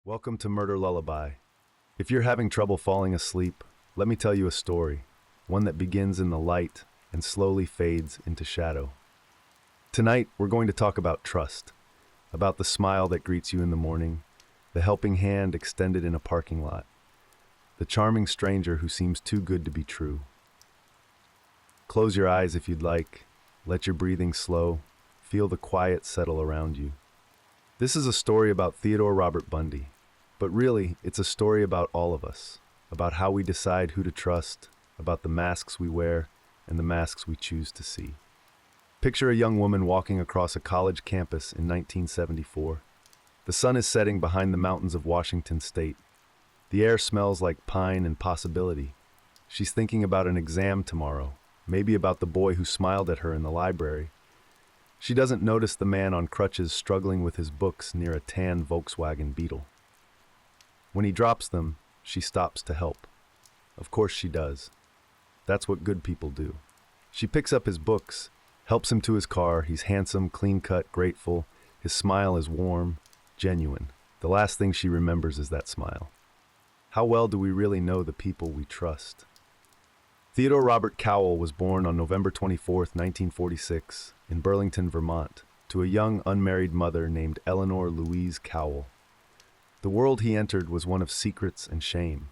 Welcome to Murder Lullaby. If you're having trouble falling asleep, let me tell you a story, one that begins in the light and slowly fades into shadow. Tonight, we're going to talk about trust, about the smile that greets you in the morning, the helping hand extended in a parking lot, the charming stranger who seems too good to be true. Close your eyes if you'd like, let your breathing slow, feel the quiet settle around you. This is a story about Theodore Robert Bundy, but really, it's a story about all of us, about how we decide who to trust, about the masks we wear, and the masks we choose to see. Picture a young woman walking across a college campus in 1974. The sun is setting behind the mountains of Washington State. The air smells like pine and possibility. She's thinking about an exam tomorrow, maybe about the boy who smiled at her in the library. She doesn't notice the man on crutches struggling with his books near a tan Volkswagen Beetle. When he drops them, she stops to help. Of course she does. That's what good people do. She picks up his books, helps him to his car. He's handsome, clean-cut, grateful. His smile is warm, genuine. The last thing she remembers is that smile. How well do we really know the people we trust? Theodore Robert Cowell was born on November 24, 1946, in Burlington, Vermont, to a young unmarried mother named Eleanor Louise Cowell. The world he entered was one of secrets and shame.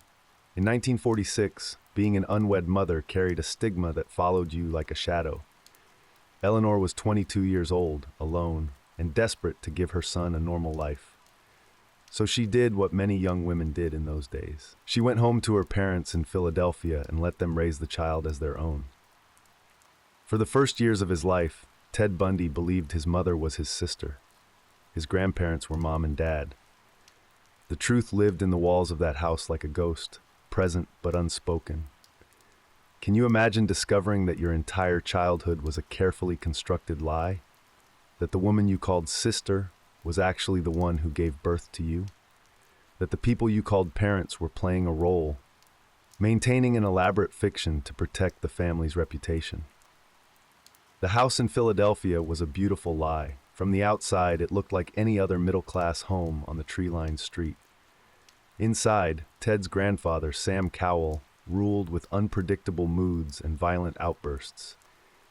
In 1946, being an unwed mother carried a stigma that followed you like a shadow. Eleanor was 22 years old, alone, and desperate to give her son a normal life. So she did what many young women did in those days. She went home to her parents in Philadelphia and let them raise the child as their own. For the first years of his life, Ted Bundy believed his mother was his sister. His grandparents were mom and dad. The truth lived in the walls of that house like a ghost, present but unspoken. Can you imagine discovering that your entire childhood was a carefully constructed lie? That the woman you called sister was actually the one who gave birth to you? That the people you called parents were playing a role, maintaining an elaborate fiction to protect the family's reputation? The house in Philadelphia was a beautiful lie. From the outside, it looked like any other middle-class home on the tree-lined street. Inside, Ted's grandfather, Sam Cowell, ruled with unpredictable moods and violent outbursts.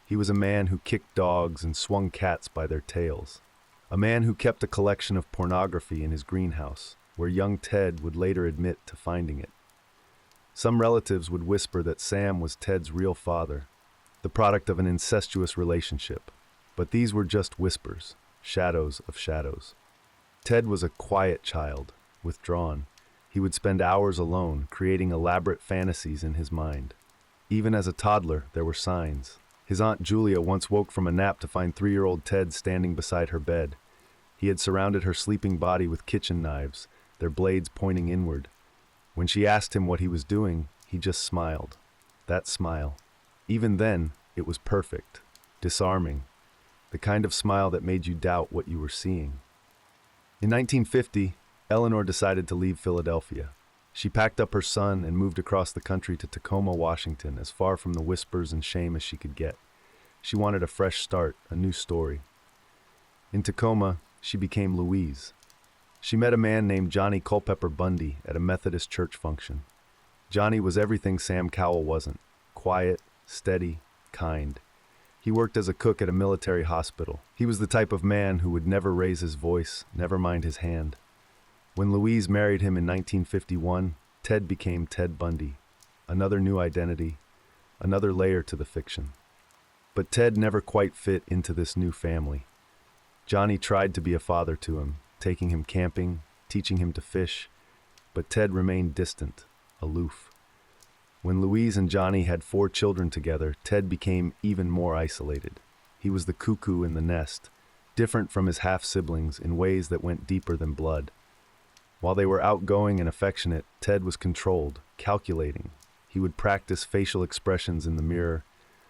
He was a man who kicked dogs and swung cats by their tails. A man who kept a collection of pornography in his greenhouse, where young Ted would later admit to finding it. Some relatives would whisper that Sam was Ted's real father, the product of an incestuous relationship. But these were just whispers, shadows of shadows. Ted was a quiet child, withdrawn. He would spend hours alone, creating elaborate fantasies in his mind. Even as a toddler, there were signs. His Aunt Julia once woke from a nap to find 3-year-old Ted standing beside her bed. He had surrounded her sleeping body with kitchen knives, their blades pointing inward. When she asked him what he was doing, he just smiled. That smile. Even then, it was perfect, disarming. The kind of smile that made you doubt what you were seeing. In 1950, Eleanor decided to leave Philadelphia. She packed up her son and moved across the country to Tacoma, Washington, as far from the whispers and shame as she could get. She wanted a fresh start, a new story. In Tacoma, she became Louise. She met a man named Johnny Culpepper Bundy at a Methodist church function. Johnny was everything Sam Cowell wasn't: quiet, steady, kind. He worked as a cook at a military hospital. He was the type of man who would never raise his voice, never mind his hand. When Louise married him in 1951, Ted became Ted Bundy. Another new identity, another layer to the fiction. But Ted never quite fit into this new family. Johnny tried to be a father to him, taking him camping, teaching him to fish, but Ted remained distant, aloof. When Louise and Johnny had 4 children together, Ted became even more isolated. He was the cuckoo in the nest, different from his half-siblings in ways that went deeper than blood. While they were outgoing and affectionate, Ted was controlled, calculating. He would practice facial expressions in the mirror,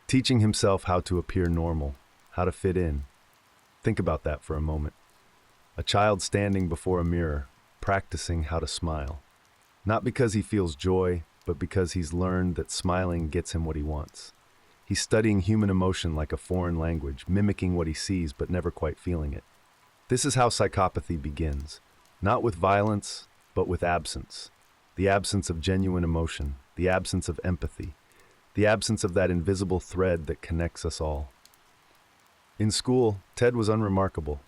teaching himself how to appear normal, how to fit in. Think about that for a moment. A child standing before a mirror, practicing how to smile. Not because he feels joy, but because he's learned that smiling gets him what he wants. He's studying human emotion like a foreign language, mimicking what he sees but never quite feeling it. This is how psychopathy begins, not with violence, but with absence. The absence of genuine emotion, the absence of empathy, the absence of that invisible thread that connects us all. In school, Ted was unremarkable.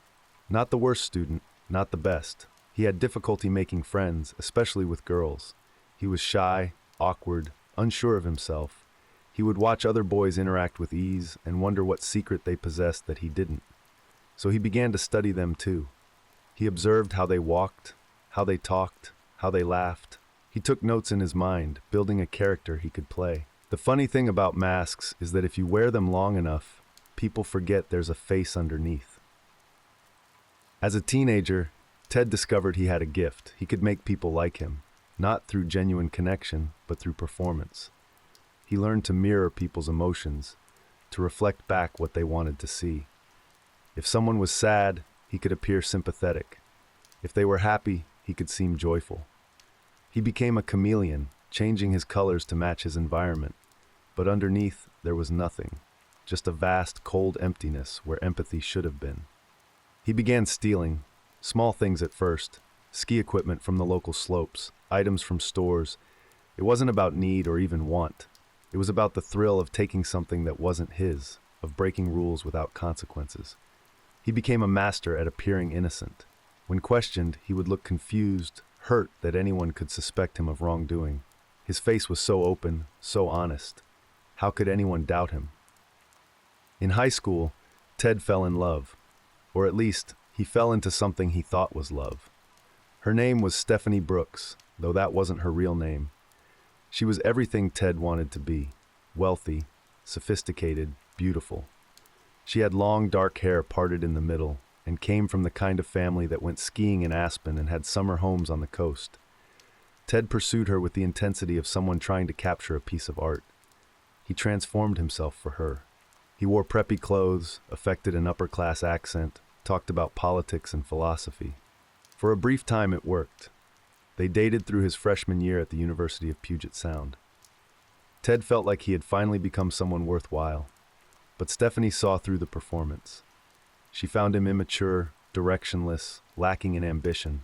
Not the worst student, not the best. He had difficulty making friends, especially with girls. He was shy, awkward, unsure of himself. He would watch other boys interact with ease and wonder what secret they possessed that he didn't. So he began to study them too. He observed how they walked, how they talked, how they laughed. He took notes in his mind, building a character he could play. The funny thing about masks is that if you wear them long enough, people forget there's a face underneath. As a teenager, Ted discovered he had a gift. He could make people like him, not through genuine connection, but through performance. He learned to mirror people's emotions, to reflect back what they wanted to see. If someone was sad, he could appear sympathetic. If they were happy, he could seem joyful. He became a chameleon, changing his colors to match his environment. But underneath, there was nothing, just a vast, cold emptiness where empathy should have been. He began stealing, small things at first, ski equipment from the local slopes, items from stores. It wasn't about need or even want. It was about the thrill of taking something that wasn't his, of breaking rules without consequences. He became a master at appearing innocent. When questioned, he would look confused, hurt that anyone could suspect him of wrongdoing. His face was so open, so honest. How could anyone doubt him? In high school, Ted fell in love. Or at least, he fell into something he thought was love. Her name was Stephanie Brooks, though that wasn't her real name. She was everything Ted wanted to be: wealthy, sophisticated, beautiful. She had long, dark hair parted in the middle and came from the kind of family that went skiing in Aspen and had summer homes on the coast. Ted pursued her with the intensity of someone trying to capture a piece of art. He transformed himself for her. He wore preppy clothes, affected an upper-class accent, talked about politics and philosophy. For a brief time it worked. They dated through his freshman year at the University of Puget Sound. Ted felt like he had finally become someone worthwhile, but Stephanie saw through the performance. She found him immature, directionless, lacking in ambition.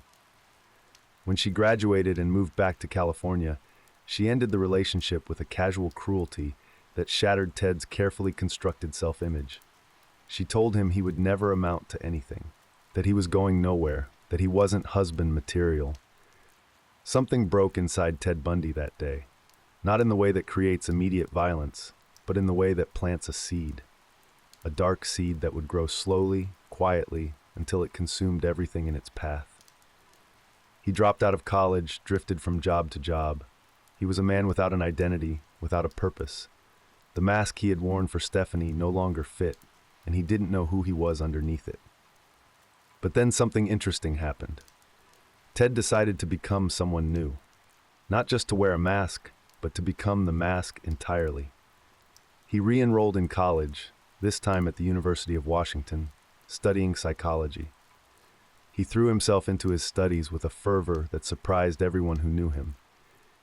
When she graduated and moved back to California, she ended the relationship with a casual cruelty that shattered Ted's carefully constructed self-image. She told him he would never amount to anything, that he was going nowhere, that he wasn't husband material. Something broke inside Ted Bundy that day, not in the way that creates immediate violence, but in the way that plants a seed. A dark seed that would grow slowly, quietly, until it consumed everything in its path. He dropped out of college, drifted from job to job. He was a man without an identity, without a purpose. The mask he had worn for Stephanie no longer fit, and he didn't know who he was underneath it. But then something interesting happened. Ted decided to become someone new. Not just to wear a mask, but to become the mask entirely. He re-enrolled in college, this time at the University of Washington, studying psychology. He threw himself into his studies with a fervor that surprised everyone who knew him.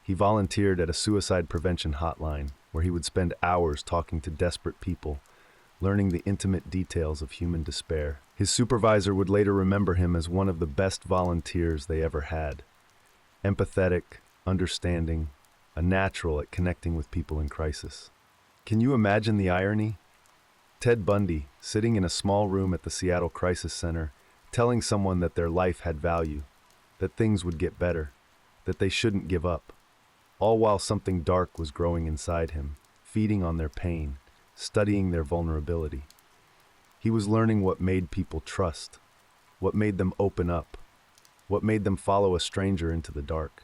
He volunteered at a suicide prevention hotline, where he would spend hours talking to desperate people, learning the intimate details of human despair. His supervisor would later remember him as one of the best volunteers they ever had. Empathetic, understanding, a natural at connecting with people in crisis. Can you imagine the irony? Ted Bundy, sitting in a small room at the Seattle Crisis Center, telling someone that their life had value, that things would get better, that they shouldn't give up, all while something dark was growing inside him, feeding on their pain, studying their vulnerability. He was learning what made people trust, what made them open up, what made them follow a stranger into the dark.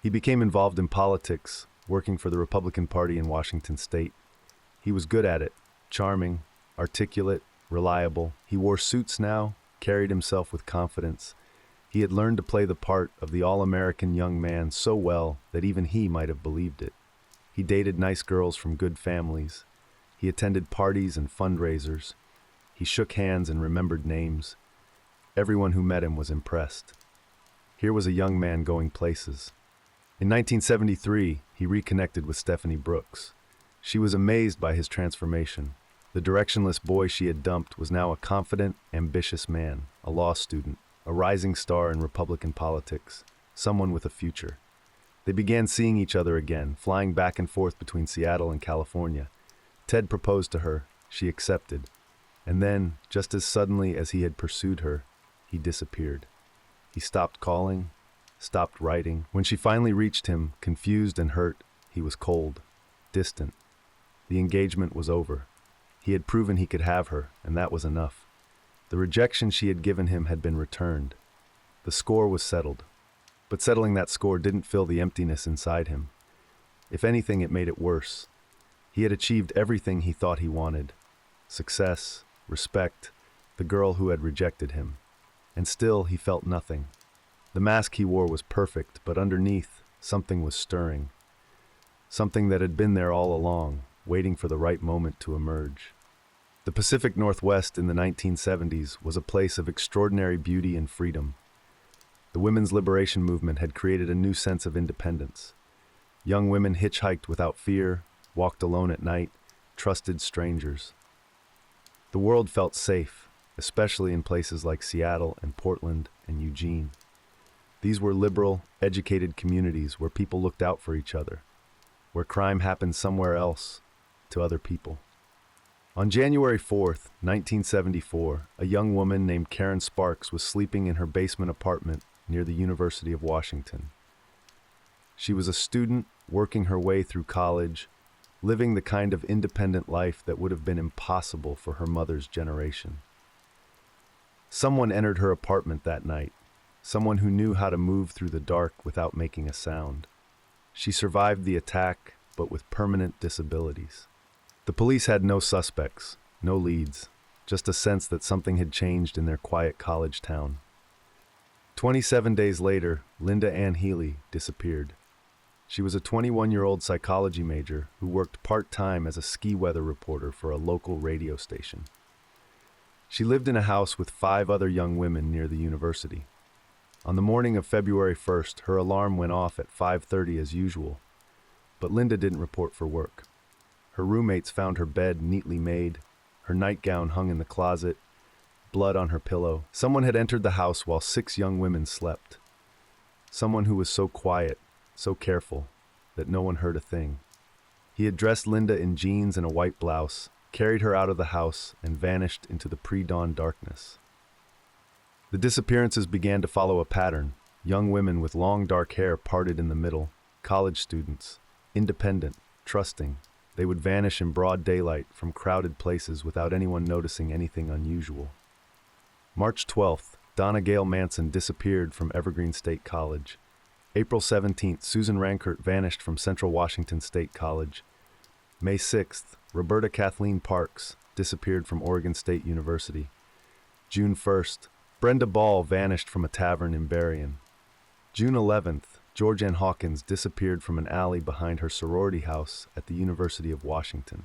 He became involved in politics, working for the Republican Party in Washington state. He was good at it, charming, articulate, reliable. He wore suits now, carried himself with confidence. He had learned to play the part of the all-American young man so well that even he might have believed it. He dated nice girls from good families. He attended parties and fundraisers. He shook hands and remembered names. Everyone who met him was impressed. Here was a young man going places. In 1973, he reconnected with Stephanie Brooks. She was amazed by his transformation. The directionless boy she had dumped was now a confident, ambitious man, a law student, a rising star in Republican politics, someone with a future. They began seeing each other again, flying back and forth between Seattle and California. Ted proposed to her, she accepted, and then, just as suddenly as he had pursued her, he disappeared. He stopped calling, stopped writing. When she finally reached him, confused and hurt, he was cold, distant. The engagement was over. He had proven he could have her, and that was enough. The rejection she had given him had been returned. The score was settled. But settling that score didn't fill the emptiness inside him. If anything, it made it worse. He had achieved everything he thought he wanted. Success, respect, the girl who had rejected him. And still, he felt nothing. The mask he wore was perfect, but underneath, something was stirring. Something that had been there all along, waiting for the right moment to emerge. The Pacific Northwest in the 1970s was a place of extraordinary beauty and freedom. The women's liberation movement had created a new sense of independence. Young women hitchhiked without fear, walked alone at night, trusted strangers. The world felt safe, especially in places like Seattle and Portland and Eugene. These were liberal, educated communities where people looked out for each other, where crime happened somewhere else, to other people. On January 4th, 1974, a young woman named Karen Sparks was sleeping in her basement apartment near the University of Washington. She was a student working her way through college, living the kind of independent life that would have been impossible for her mother's generation. Someone entered her apartment that night, someone who knew how to move through the dark without making a sound. She survived the attack, but with permanent disabilities. The police had no suspects, no leads, just a sense that something had changed in their quiet college town. 27 days later, Linda Ann Healy disappeared. She was a 21-year-old psychology major who worked part-time as a ski weather reporter for a local radio station. She lived in a house with 5 other young women near the university. On the morning of February 1st, her alarm went off at 5:30 as usual, but Linda didn't report for work. Her roommates found her bed neatly made, her nightgown hung in the closet, blood on her pillow. Someone had entered the house while 6 young women slept. Someone who was so quiet, so careful, that no one heard a thing. He had dressed Linda in jeans and a white blouse, carried her out of the house, and vanished into the pre-dawn darkness. The disappearances began to follow a pattern. Young women with long dark hair parted in the middle, college students, independent, trusting. They would vanish in broad daylight from crowded places without anyone noticing anything unusual. March 12th, Donna Gail Manson disappeared from Evergreen State College. April 17th, Susan Rankert vanished from Central Washington State College. May 6th, Roberta Kathleen Parks disappeared from Oregon State University. June 1st, Brenda Ball vanished from a tavern in Berrien. June 11th, George Ann Hawkins disappeared from an alley behind her sorority house at the University of Washington.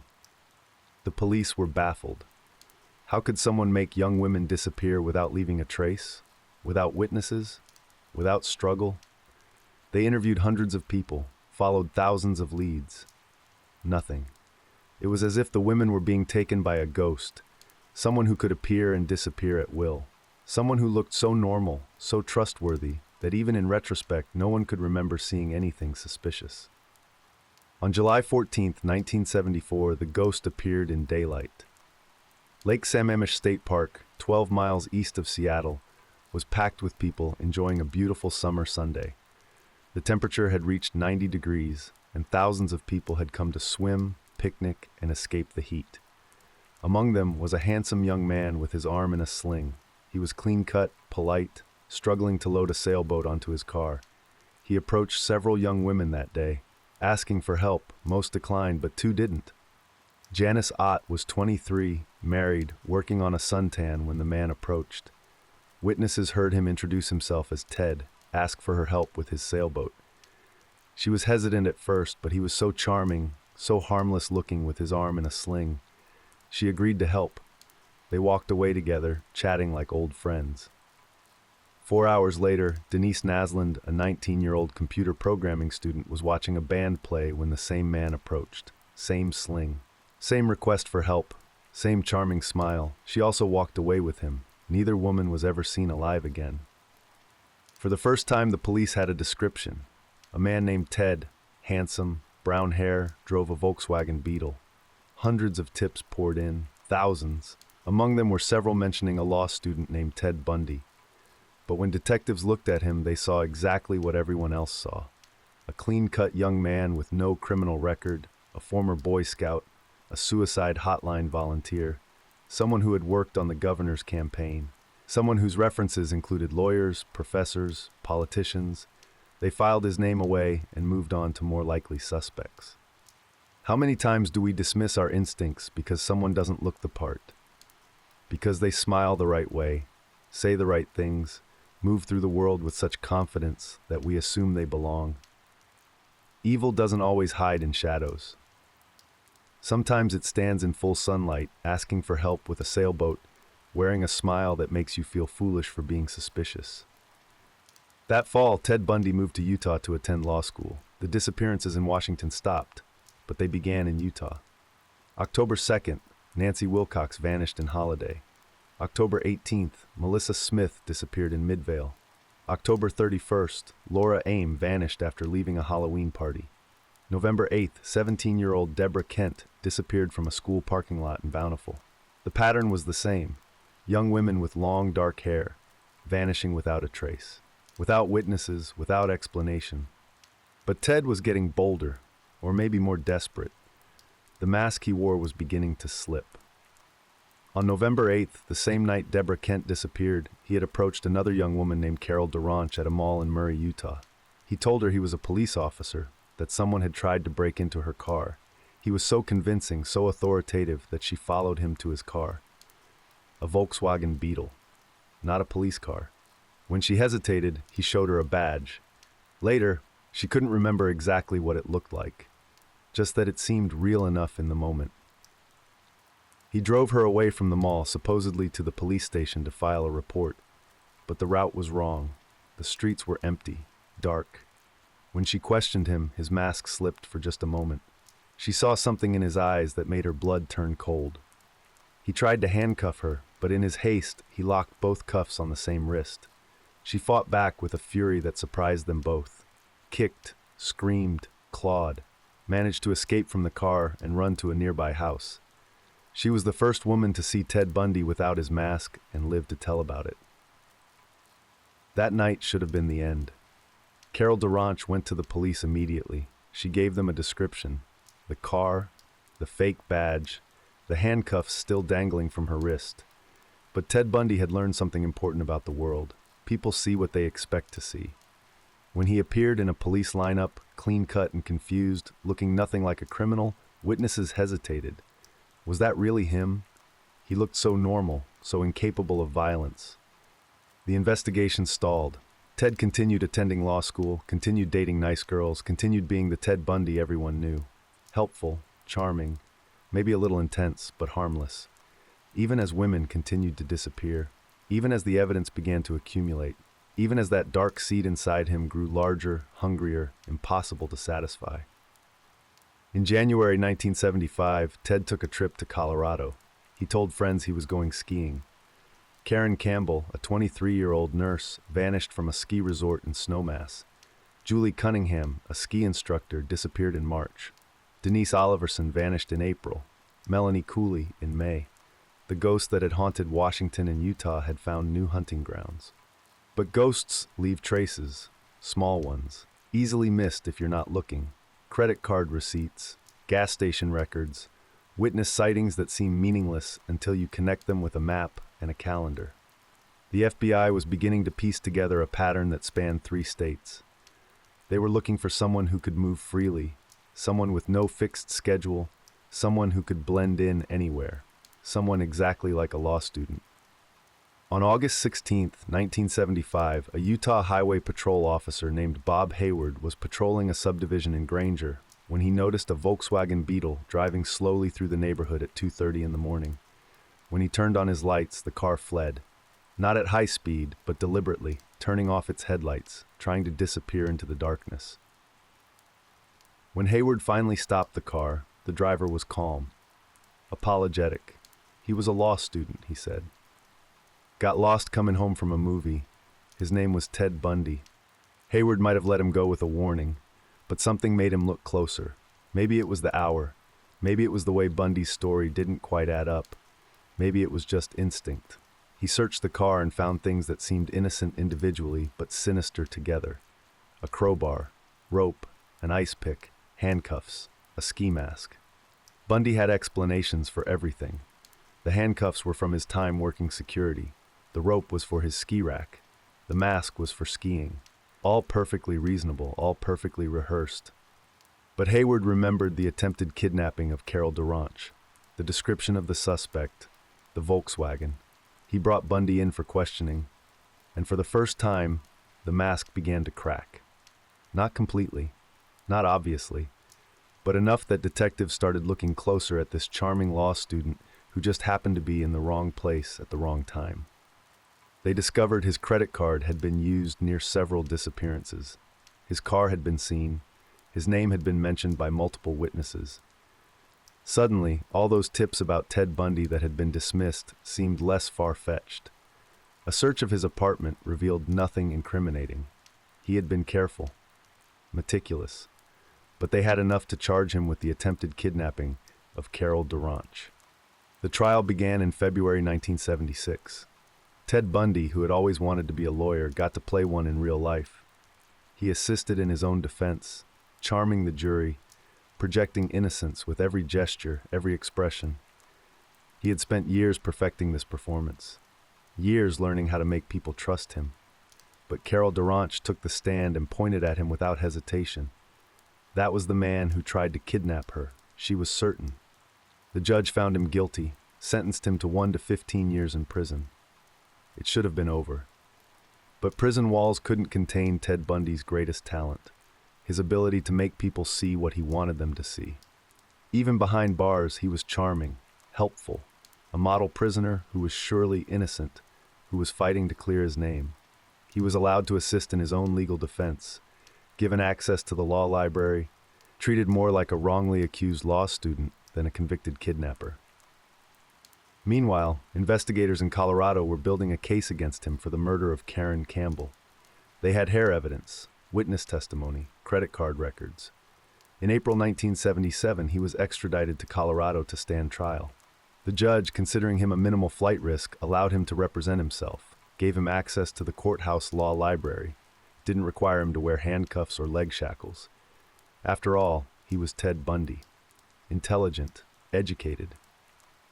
The police were baffled. How could someone make young women disappear without leaving a trace? Without witnesses? Without struggle? They interviewed hundreds of people, followed thousands of leads. Nothing. It was as if the women were being taken by a ghost, someone who could appear and disappear at will. Someone who looked so normal, so trustworthy, that even in retrospect, no one could remember seeing anything suspicious. On July 14, 1974, the ghost appeared in daylight. Lake Sammamish State Park, 12 miles east of Seattle, was packed with people enjoying a beautiful summer Sunday. The temperature had reached 90 degrees, and thousands of people had come to swim, picnic, and escape the heat. Among them was a handsome young man with his arm in a sling. He was clean-cut, polite, struggling to load a sailboat onto his car. He approached several young women that day, asking for help. Most declined, but 2 didn't. Janice Ott was 23, married, working on a suntan when the man approached. Witnesses heard him introduce himself as Ted, ask for her help with his sailboat. She was hesitant at first, but he was so charming, so harmless looking with his arm in a sling. She agreed to help. They walked away together, chatting like old friends. 4 hours later, Denise Nasland, a 19-year-old computer programming student, was watching a band play when the same man approached. same sling, same request for help, same charming smile. She also walked away with him. Neither woman was ever seen alive again. For the first time, the police had a description. A man named Ted, handsome, brown hair, drove a Volkswagen Beetle. Hundreds of tips poured in, thousands. Among them were several mentioning a law student named Ted Bundy. But when detectives looked at him, they saw exactly what everyone else saw. A clean-cut young man with no criminal record, a former Boy Scout, a suicide hotline volunteer, someone who had worked on the governor's campaign, someone whose references included lawyers, professors, politicians. They filed his name away and moved on to more likely suspects. How many times do we dismiss our instincts because someone doesn't look the part? Because they smile the right way, say the right things, move through the world with such confidence that we assume they belong. Evil doesn't always hide in shadows. Sometimes it stands in full sunlight, asking for help with a sailboat, wearing a smile that makes you feel foolish for being suspicious. That fall, Ted Bundy moved to Utah to attend law school. The disappearances in Washington stopped, but they began in Utah. October 2nd, Nancy Wilcox vanished in Holiday. October 18th, Melissa Smith disappeared in Midvale. October 31st, Laura Aim vanished after leaving a Halloween party. November 8th, 17-year-old Deborah Kent disappeared from a school parking lot in Bountiful. The pattern was the same: young women with long, dark hair, vanishing without a trace, without witnesses, without explanation. But Ted was getting bolder, or maybe more desperate. The mask he wore was beginning to slip. On November 8th, the same night Deborah Kent disappeared, he had approached another young woman named Carol Duranch at a mall in Murray, Utah. He told her he was a police officer, that someone had tried to break into her car. He was so convincing, so authoritative, that she followed him to his car. A Volkswagen Beetle, not a police car. When she hesitated, he showed her a badge. Later, she couldn't remember exactly what it looked like, just that it seemed real enough in the moment. He drove her away from the mall, supposedly to the police station to file a report. But the route was wrong. The streets were empty, dark. When she questioned him, his mask slipped for just a moment. She saw something in his eyes that made her blood turn cold. He tried to handcuff her, but in his haste, he locked both cuffs on the same wrist. She fought back with a fury that surprised them both. Kicked, screamed, clawed, managed to escape from the car and run to a nearby house. She was the first woman to see Ted Bundy without his mask and lived to tell about it. That night should have been the end. Carol Duranch went to the police immediately. She gave them a description: the car, the fake badge, the handcuffs still dangling from her wrist. But Ted Bundy had learned something important about the world. People see what they expect to see. When he appeared in a police lineup, clean-cut and confused, looking nothing like a criminal, witnesses hesitated. Was that really him? He looked so normal, so incapable of violence. The investigation stalled. Ted continued attending law school, continued dating nice girls, continued being the Ted Bundy everyone knew. Helpful, charming, maybe a little intense, but harmless. Even as women continued to disappear, even as the evidence began to accumulate, even as that dark seed inside him grew larger, hungrier, impossible to satisfy. In January 1975, Ted took a trip to Colorado. He told friends he was going skiing. Karen Campbell, a 23-year-old nurse, vanished from a ski resort in Snowmass. Julie Cunningham, a ski instructor, disappeared in March. Denise Oliverson vanished in April. Melanie Cooley in May. The ghost that had haunted Washington and Utah had found new hunting grounds. But ghosts leave traces, small ones, easily missed if you're not looking. Credit card receipts, gas station records, witness sightings that seem meaningless until you connect them with a map and a calendar. The FBI was beginning to piece together a pattern that spanned 3 states. They were looking for someone who could move freely, someone with no fixed schedule, someone who could blend in anywhere, someone exactly like a law student. On August 16, 1975, a Utah Highway Patrol officer named Bob Hayward was patrolling a subdivision in Granger when he noticed a Volkswagen Beetle driving slowly through the neighborhood at 2:30 in the morning. When he turned on his lights, the car fled. Not at high speed, but deliberately, turning off its headlights, trying to disappear into the darkness. When Hayward finally stopped the car, The driver was calm, apologetic. He was a law student, he said. Got lost coming home from a movie. His name was Ted Bundy. Hayward might have let him go with a warning, but something made him look closer. Maybe it was the hour. Maybe it was the way Bundy's story didn't quite add up. Maybe it was just instinct. He searched the car and found things that seemed innocent individually but sinister together. A crowbar, rope, an ice pick, handcuffs, a ski mask. Bundy had explanations for everything. The handcuffs were from his time working security. The rope was for his ski rack. The mask was for skiing. All perfectly reasonable, all perfectly rehearsed. But Hayward remembered the attempted kidnapping of Carol Durant, the description of the suspect, the Volkswagen. He brought Bundy in for questioning, and for the first time, the mask began to crack. Not completely, not obviously, but enough that detectives started looking closer at this charming law student who just happened to be in the wrong place at the wrong time. They discovered his credit card had been used near several disappearances. His car had been seen. His name had been mentioned by multiple witnesses. Suddenly, all those tips about Ted Bundy that had been dismissed seemed less far-fetched. A search of his apartment revealed nothing incriminating. He had been careful, meticulous, but they had enough to charge him with the attempted kidnapping of Carol Durant. The trial began in February 1976. Ted Bundy, who had always wanted to be a lawyer, got to play one in real life. He assisted in his own defense, charming the jury, projecting innocence with every gesture, every expression. He had spent years perfecting this performance, years learning how to make people trust him. But Carol Durant took the stand and pointed at him without hesitation. That was the man who tried to kidnap her, she was certain. The judge found him guilty, sentenced him to 1 to 15 years in prison. It should have been over. But prison walls couldn't contain Ted Bundy's greatest talent, his ability to make people see what he wanted them to see. Even behind bars, he was charming, helpful, a model prisoner who was surely innocent, who was fighting to clear his name. He was allowed to assist in his own legal defense, given access to the law library, treated more like a wrongly accused law student than a convicted kidnapper. Meanwhile, investigators in Colorado were building a case against him for the murder of Karen Campbell. They had hair evidence, witness testimony, credit card records. In April 1977, he was extradited to Colorado to stand trial. The judge, considering him a minimal flight risk, allowed him to represent himself, gave him access to the courthouse law library, didn't require him to wear handcuffs or leg shackles. After all, he was Ted Bundy. Intelligent, educated.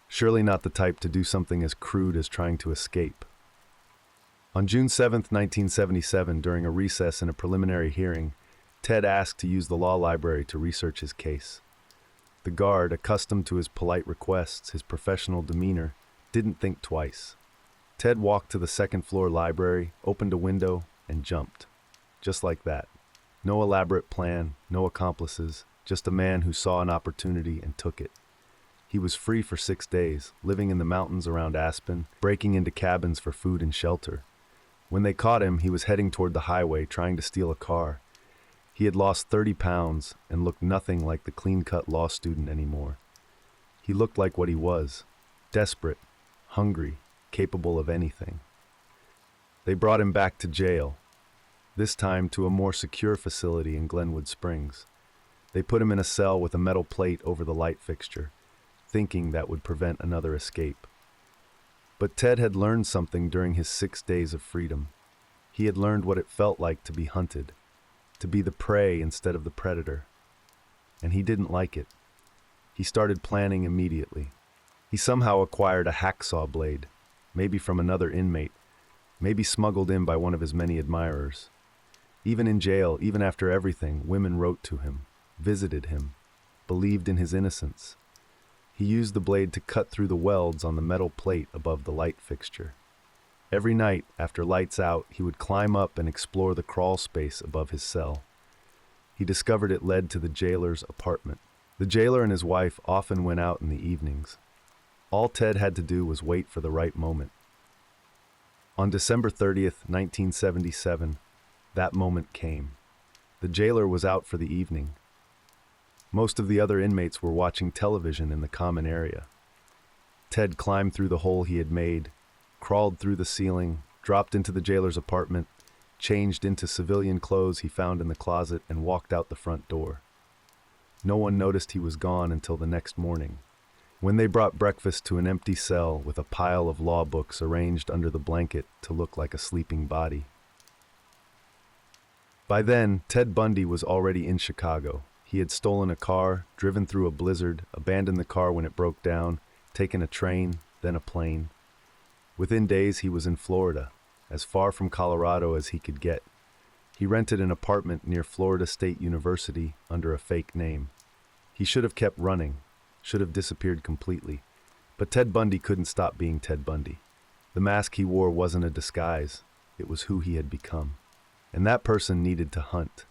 Surely not the type to do something as crude as trying to escape. On June 7, 1977, during a recess in a preliminary hearing, Ted asked to use the law library to research his case. The guard, accustomed to his polite requests, his professional demeanor, didn't think twice. Ted walked to the second-floor library, opened a window, and jumped. Just like that. No elaborate plan, no accomplices, just a man who saw an opportunity and took it. He was free for 6 days, living in the mountains around Aspen, breaking into cabins for food and shelter. When they caught him, he was heading toward the highway, trying to steal a car. He had lost 30 pounds and looked nothing like the clean-cut law student anymore. He looked like what he was, desperate, hungry, capable of anything. They brought him back to jail, this time to a more secure facility in Glenwood Springs. They put him in a cell with a metal plate over the light fixture, thinking that would prevent another escape. But Ted had learned something during his 6 days of freedom. He had learned what it felt like to be hunted, to be the prey instead of the predator. And he didn't like it. He started planning immediately. He somehow acquired a hacksaw blade, maybe from another inmate, maybe smuggled in by one of his many admirers. Even in jail, even after everything, women wrote to him, visited him, believed in his innocence. He used the blade to cut through the welds on the metal plate above the light fixture. Every night, after lights out, he would climb up and explore the crawl space above his cell. He discovered it led to the jailer's apartment. The jailer and his wife often went out in the evenings. All Ted had to do was wait for the right moment. On December 30th, 1977, that moment came. The jailer was out for the evening. Most of the other inmates were watching television in the common area. Ted climbed through the hole he had made, crawled through the ceiling, dropped into the jailer's apartment, changed into civilian clothes he found in the closet, and walked out the front door. No one noticed he was gone until the next morning, when they brought breakfast to an empty cell with a pile of law books arranged under the blanket to look like a sleeping body. By then, Ted Bundy was already in Chicago. He had stolen a car, driven through a blizzard, abandoned the car when it broke down, taken a train, then a plane. Within days, he was in Florida, as far from Colorado as he could get. He rented an apartment near Florida State University under a fake name. He should have kept running, should have disappeared completely. But Ted Bundy couldn't stop being Ted Bundy. The mask he wore wasn't a disguise. It was who he had become. And that person needed to hunt.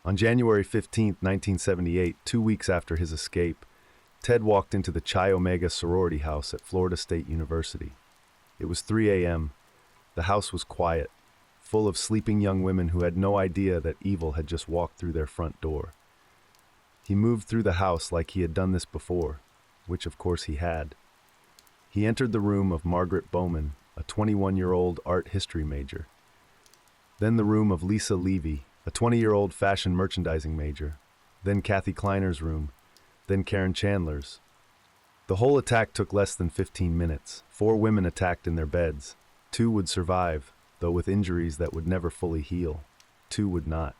On January 15, 1978, 2 weeks after his escape, Ted walked into the Chi Omega sorority house at Florida State University. It was 3 a.m. The house was quiet, full of sleeping young women who had no idea that evil had just walked through their front door. He moved through the house like he had done this before, which of course he had. He entered the room of Margaret Bowman, a 21-year-old art history major. Then the room of Lisa Levy, a 20-year-old fashion merchandising major. Then Kathy Kleiner's room. Then Karen Chandler's. The whole attack took less than 15 minutes. 4 women attacked in their beds. 2 would survive, though with injuries that would never fully heal. 2 would not.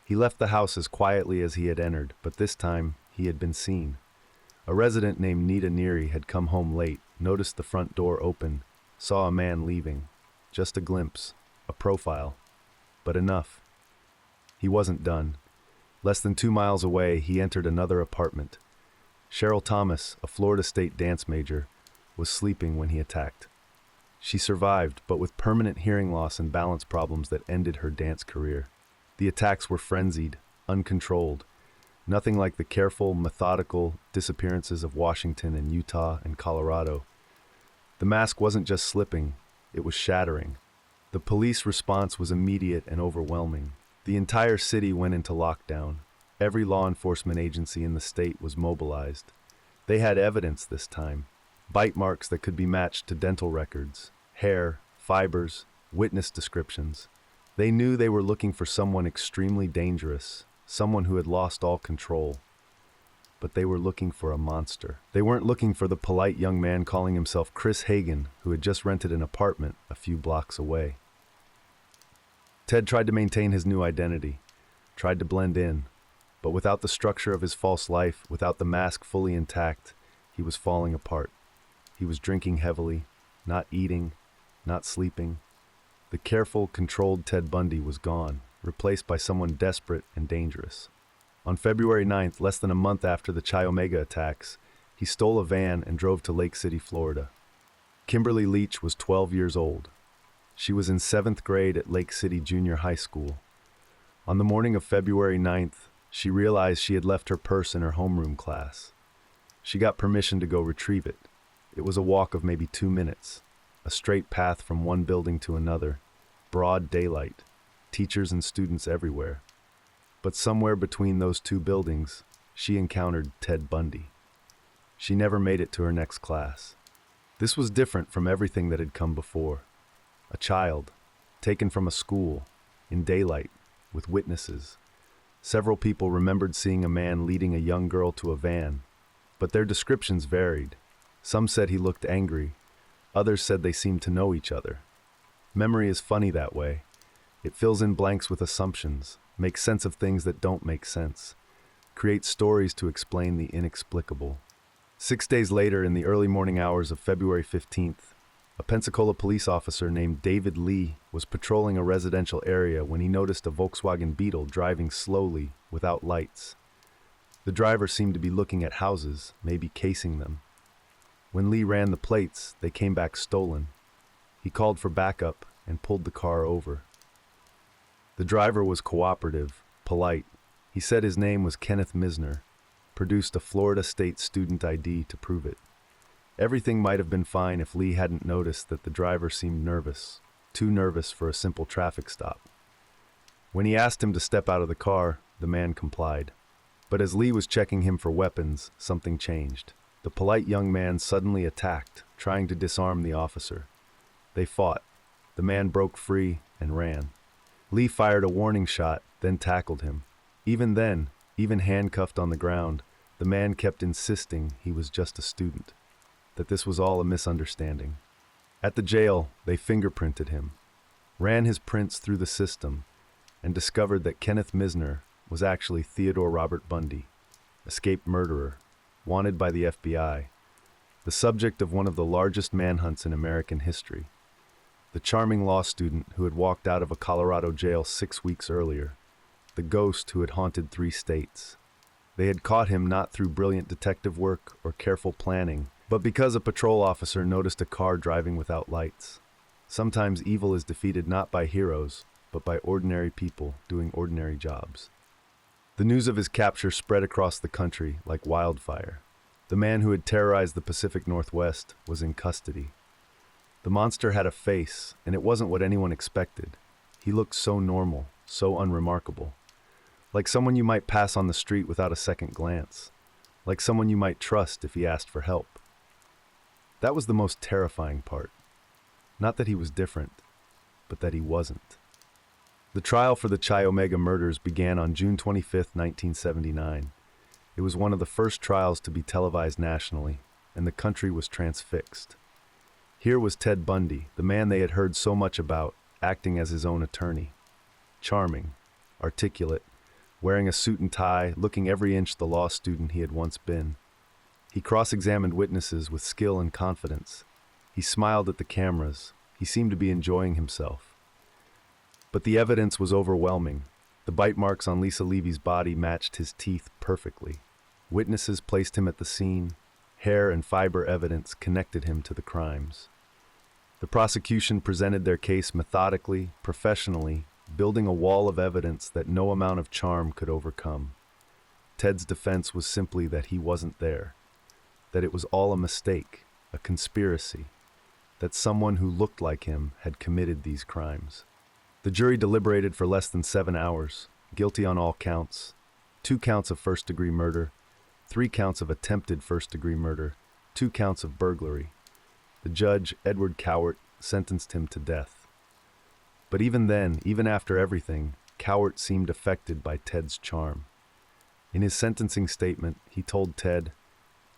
He left the house as quietly as he had entered, but this time he had been seen. A resident named Nita Neary had come home late, noticed the front door open, saw a man leaving. Just a glimpse, a profile, but enough. He wasn't done. Less than 2 miles away, he entered another apartment. Cheryl Thomas, a Florida State dance major, was sleeping when he attacked. She survived, but with permanent hearing loss and balance problems that ended her dance career. The attacks were frenzied, uncontrolled. Nothing like the careful, methodical disappearances of Washington and Utah and Colorado. The mask wasn't just slipping, it was shattering. The police response was immediate and overwhelming. The entire city went into lockdown. Every law enforcement agency in the state was mobilized. They had evidence this time. Bite marks that could be matched to dental records, hair, fibers, witness descriptions. They knew they were looking for someone extremely dangerous, someone who had lost all control. But they were looking for a monster. They weren't looking for the polite young man calling himself Chris Hagen, who had just rented an apartment a few blocks away. Ted tried to maintain his new identity, tried to blend in, but without the structure of his false life, without the mask fully intact, he was falling apart. He was drinking heavily, not eating, not sleeping. The careful, controlled Ted Bundy was gone, replaced by someone desperate and dangerous. On February 9th, less than a month after the Chi Omega attacks, he stole a van and drove to Lake City, Florida. Kimberly Leach was 12 years old. She was in 7th grade at Lake City Junior High School. On the morning of February 9th, she realized she had left her purse in her homeroom class. She got permission to go retrieve it. It was a walk of maybe 2 minutes, a straight path from one building to another, broad daylight, teachers and students everywhere. But somewhere between those 2 buildings, she encountered Ted Bundy. She never made it to her next class. This was different from everything that had come before. A child, taken from a school, in daylight, with witnesses. Several people remembered seeing a man leading a young girl to a van, but their descriptions varied. Some said he looked angry. Others said they seemed to know each other. Memory is funny that way. It fills in blanks with assumptions, makes sense of things that don't make sense, creates stories to explain the inexplicable. 6 days later, in the early morning hours of February 15th, a Pensacola police officer named David Lee was patrolling a residential area when he noticed a Volkswagen Beetle driving slowly, without lights. The driver seemed to be looking at houses, maybe casing them. When Lee ran the plates, they came back stolen. He called for backup and pulled the car over. The driver was cooperative, polite. He said his name was Kenneth Misner, produced a Florida State student ID to prove it. Everything might have been fine if Lee hadn't noticed that the driver seemed nervous, too nervous for a simple traffic stop. When he asked him to step out of the car, the man complied. But as Lee was checking him for weapons, something changed. The polite young man suddenly attacked, trying to disarm the officer. They fought. The man broke free and ran. Lee fired a warning shot, then tackled him. Even then, even handcuffed on the ground, the man kept insisting he was just a student, that this was all a misunderstanding. At the jail, they fingerprinted him, ran his prints through the system, and discovered that Kenneth Misner was actually Theodore Robert Bundy, escaped murderer, wanted by the FBI, the subject of one of the largest manhunts in American history. The charming law student who had walked out of a Colorado jail 6 weeks earlier, the ghost who had haunted 3 states. They had caught him not through brilliant detective work or careful planning, but because a patrol officer noticed a car driving without lights. Sometimes evil is defeated not by heroes, but by ordinary people doing ordinary jobs. The news of his capture spread across the country like wildfire. The man who had terrorized the Pacific Northwest was in custody. The monster had a face, and it wasn't what anyone expected. He looked so normal, so unremarkable. Like someone you might pass on the street without a second glance. Like someone you might trust if he asked for help. That was the most terrifying part. Not that he was different, but that he wasn't. The trial for the Chi Omega murders began on June 25, 1979. It was one of the first trials to be televised nationally, and the country was transfixed. Here was Ted Bundy, the man they had heard so much about, acting as his own attorney. Charming, articulate, wearing a suit and tie, looking every inch the law student he had once been. He cross-examined witnesses with skill and confidence. He smiled at the cameras. He seemed to be enjoying himself. But the evidence was overwhelming. The bite marks on Lisa Levy's body matched his teeth perfectly. Witnesses placed him at the scene. Hair and fiber evidence connected him to the crimes. The prosecution presented their case methodically, professionally, building a wall of evidence that no amount of charm could overcome. Ted's defense was simply that he wasn't there, that it was all a mistake, a conspiracy, that someone who looked like him had committed these crimes. The jury deliberated for less than 7 hours, guilty on all counts, 2 counts of first-degree murder, 3 counts of attempted first-degree murder, 2 counts of burglary. The judge, Edward Cowart, sentenced him to death. But even then, even after everything, Cowart seemed affected by Ted's charm. In his sentencing statement, he told Ted,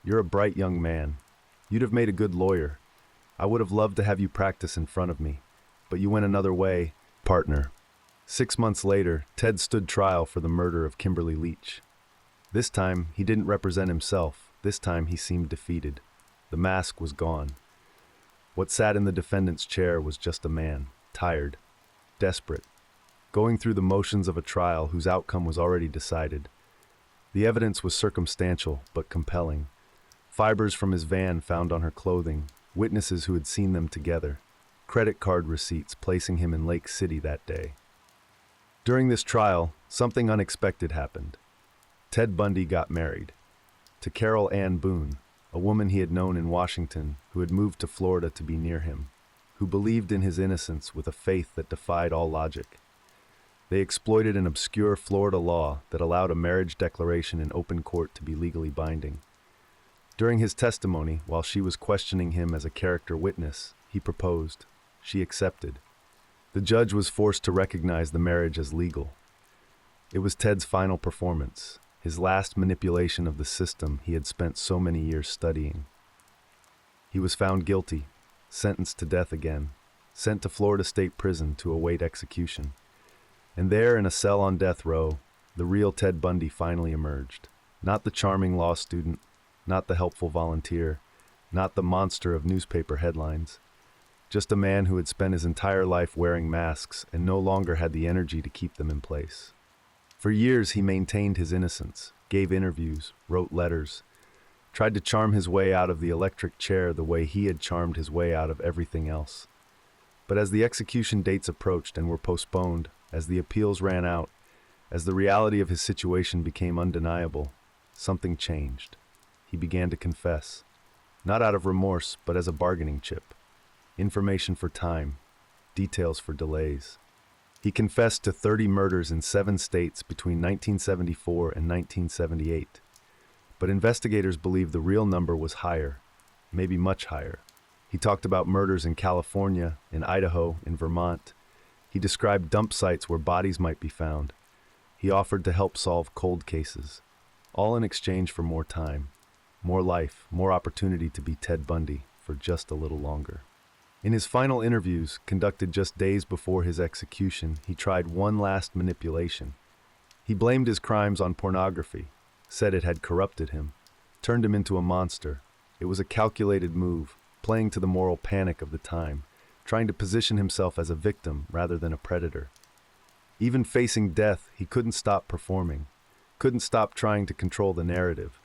"You're a bright young man. You'd have made a good lawyer. I would have loved to have you practice in front of me, but you went another way, partner." 6 months later, Ted stood trial for the murder of Kimberly Leach. This time, he didn't represent himself. This time, he seemed defeated. The mask was gone. What sat in the defendant's chair was just a man, tired, desperate, going through the motions of a trial whose outcome was already decided. The evidence was circumstantial, but compelling. Fibers from his van found on her clothing, witnesses who had seen them together, credit card receipts placing him in Lake City that day. During this trial, something unexpected happened. Ted Bundy got married to Carol Ann Boone, a woman he had known in Washington who had moved to Florida to be near him, who believed in his innocence with a faith that defied all logic. They exploited an obscure Florida law that allowed a marriage declaration in open court to be legally binding. During his testimony, while she was questioning him as a character witness, he proposed. She accepted. The judge was forced to recognize the marriage as legal. It was Ted's final performance, his last manipulation of the system he had spent so many years studying. He was found guilty, sentenced to death again, sent to Florida State Prison to await execution. And there, in a cell on death row, the real Ted Bundy finally emerged. Not the charming law student, not the helpful volunteer, not the monster of newspaper headlines. Just a man who had spent his entire life wearing masks and no longer had the energy to keep them in place. For years he maintained his innocence, gave interviews, wrote letters, tried to charm his way out of the electric chair the way he had charmed his way out of everything else. But as the execution dates approached and were postponed, as the appeals ran out, as the reality of his situation became undeniable, something changed. He began to confess, not out of remorse, but as a bargaining chip. Information for time, details for delays. He confessed to 30 murders in 7 states between 1974 and 1978. But investigators believe the real number was higher, maybe much higher. He talked about murders in California, in Idaho, in Vermont. He described dump sites where bodies might be found. He offered to help solve cold cases, all in exchange for more time, more life, more opportunity to be Ted Bundy for just a little longer. In his final interviews, conducted just days before his execution, he tried one last manipulation. He blamed his crimes on pornography, said it had corrupted him, turned him into a monster. It was a calculated move, playing to the moral panic of the time, trying to position himself as a victim rather than a predator. Even facing death, he couldn't stop performing, couldn't stop trying to control the narrative.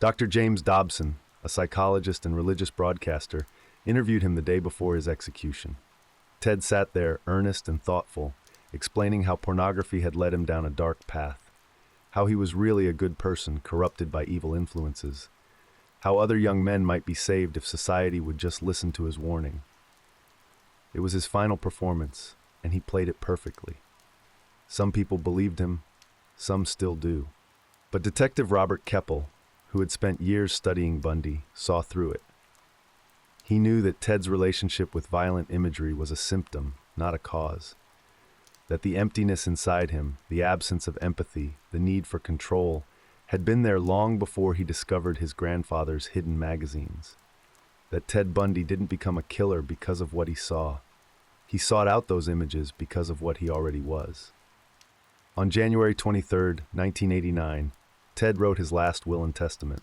Dr. James Dobson, a psychologist and religious broadcaster, interviewed him the day before his execution. Ted sat there, earnest and thoughtful, explaining how pornography had led him down a dark path, how he was really a good person corrupted by evil influences, how other young men might be saved if society would just listen to his warning. It was his final performance, and he played it perfectly. Some people believed him, some still do. But Detective Robert Keppel, who had spent years studying Bundy, saw through it. He knew that Ted's relationship with violent imagery was a symptom, not a cause. That the emptiness inside him, the absence of empathy, the need for control, had been there long before he discovered his grandfather's hidden magazines. That Ted Bundy didn't become a killer because of what he saw. He sought out those images because of what he already was. On January 23, 1989, Ted wrote his last will and testament.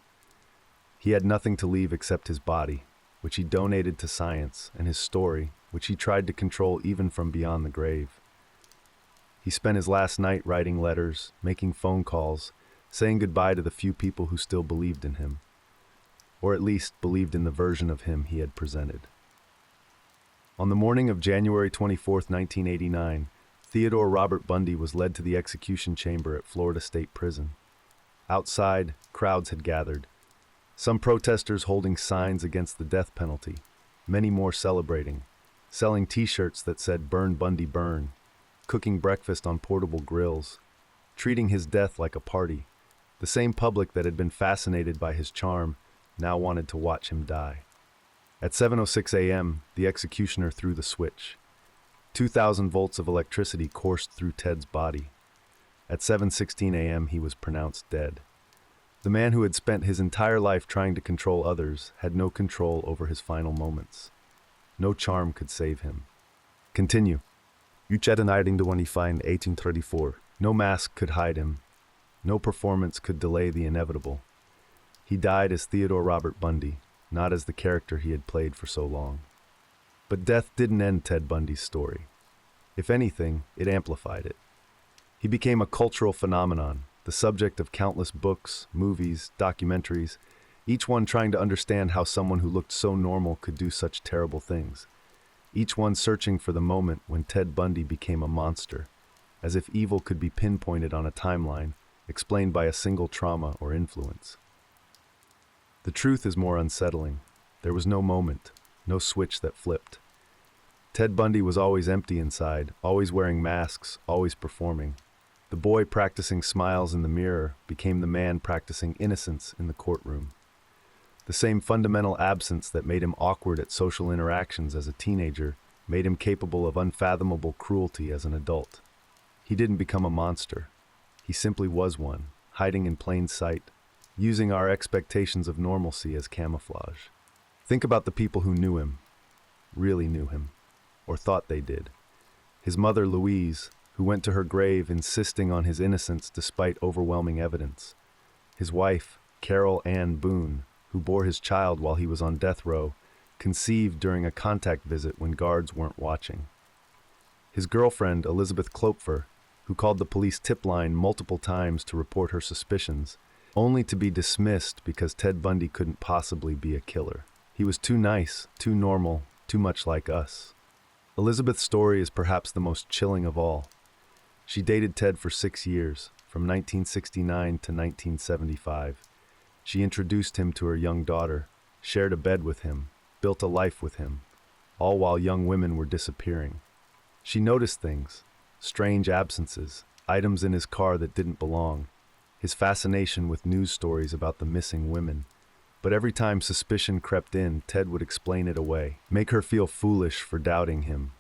He had nothing to leave except his body, which he donated to science, and his story, which he tried to control even from beyond the grave. He spent his last night writing letters, making phone calls, saying goodbye to the few people who still believed in him, or at least believed in the version of him he had presented. On the morning of January 24, 1989, Theodore Robert Bundy was led to the execution chamber at Florida State Prison. Outside, crowds had gathered, some protesters holding signs against the death penalty, many more celebrating, selling t-shirts that said "Burn Bundy Burn," cooking breakfast on portable grills, treating his death like a party. The same public that had been fascinated by his charm now wanted to watch him die. At 7:06 a.m., the executioner threw the switch. 2,000 volts of electricity coursed through Ted's body. At 7:16 a.m., he was pronounced dead. The man who had spent his entire life trying to control others had no control over his final moments. No charm could save him. Continue. Utjeden the 1834. No mask could hide him. No performance could delay the inevitable. He died as Theodore Robert Bundy, not as the character he had played for so long. But death didn't end Ted Bundy's story. If anything, it amplified it. He became a cultural phenomenon, the subject of countless books, movies, documentaries, each one trying to understand how someone who looked so normal could do such terrible things. Each one searching for the moment when Ted Bundy became a monster, as if evil could be pinpointed on a timeline, explained by a single trauma or influence. The truth is more unsettling. There was no moment, no switch that flipped. Ted Bundy was always empty inside, always wearing masks, always performing. The boy practicing smiles in the mirror became the man practicing innocence in the courtroom. The same fundamental absence that made him awkward at social interactions as a teenager made him capable of unfathomable cruelty as an adult. He didn't become a monster. He simply was one, hiding in plain sight, using our expectations of normalcy as camouflage. Think about the people who knew him, really knew him, or thought they did. His mother, Louise, who went to her grave insisting on his innocence despite overwhelming evidence. His wife, Carol Ann Boone, who bore his child while he was on death row, conceived during a contact visit when guards weren't watching. His girlfriend, Elizabeth Klopfer, who called the police tip line multiple times to report her suspicions, only to be dismissed because Ted Bundy couldn't possibly be a killer. He was too nice, too normal, too much like us. Elizabeth's story is perhaps the most chilling of all. She dated Ted for 6 years, from 1969 to 1975. She introduced him to her young daughter, shared a bed with him, built a life with him, all while young women were disappearing. She noticed things, strange absences, items in his car that didn't belong, his fascination with news stories about the missing women. But every time suspicion crept in, Ted would explain it away, make her feel foolish for doubting him,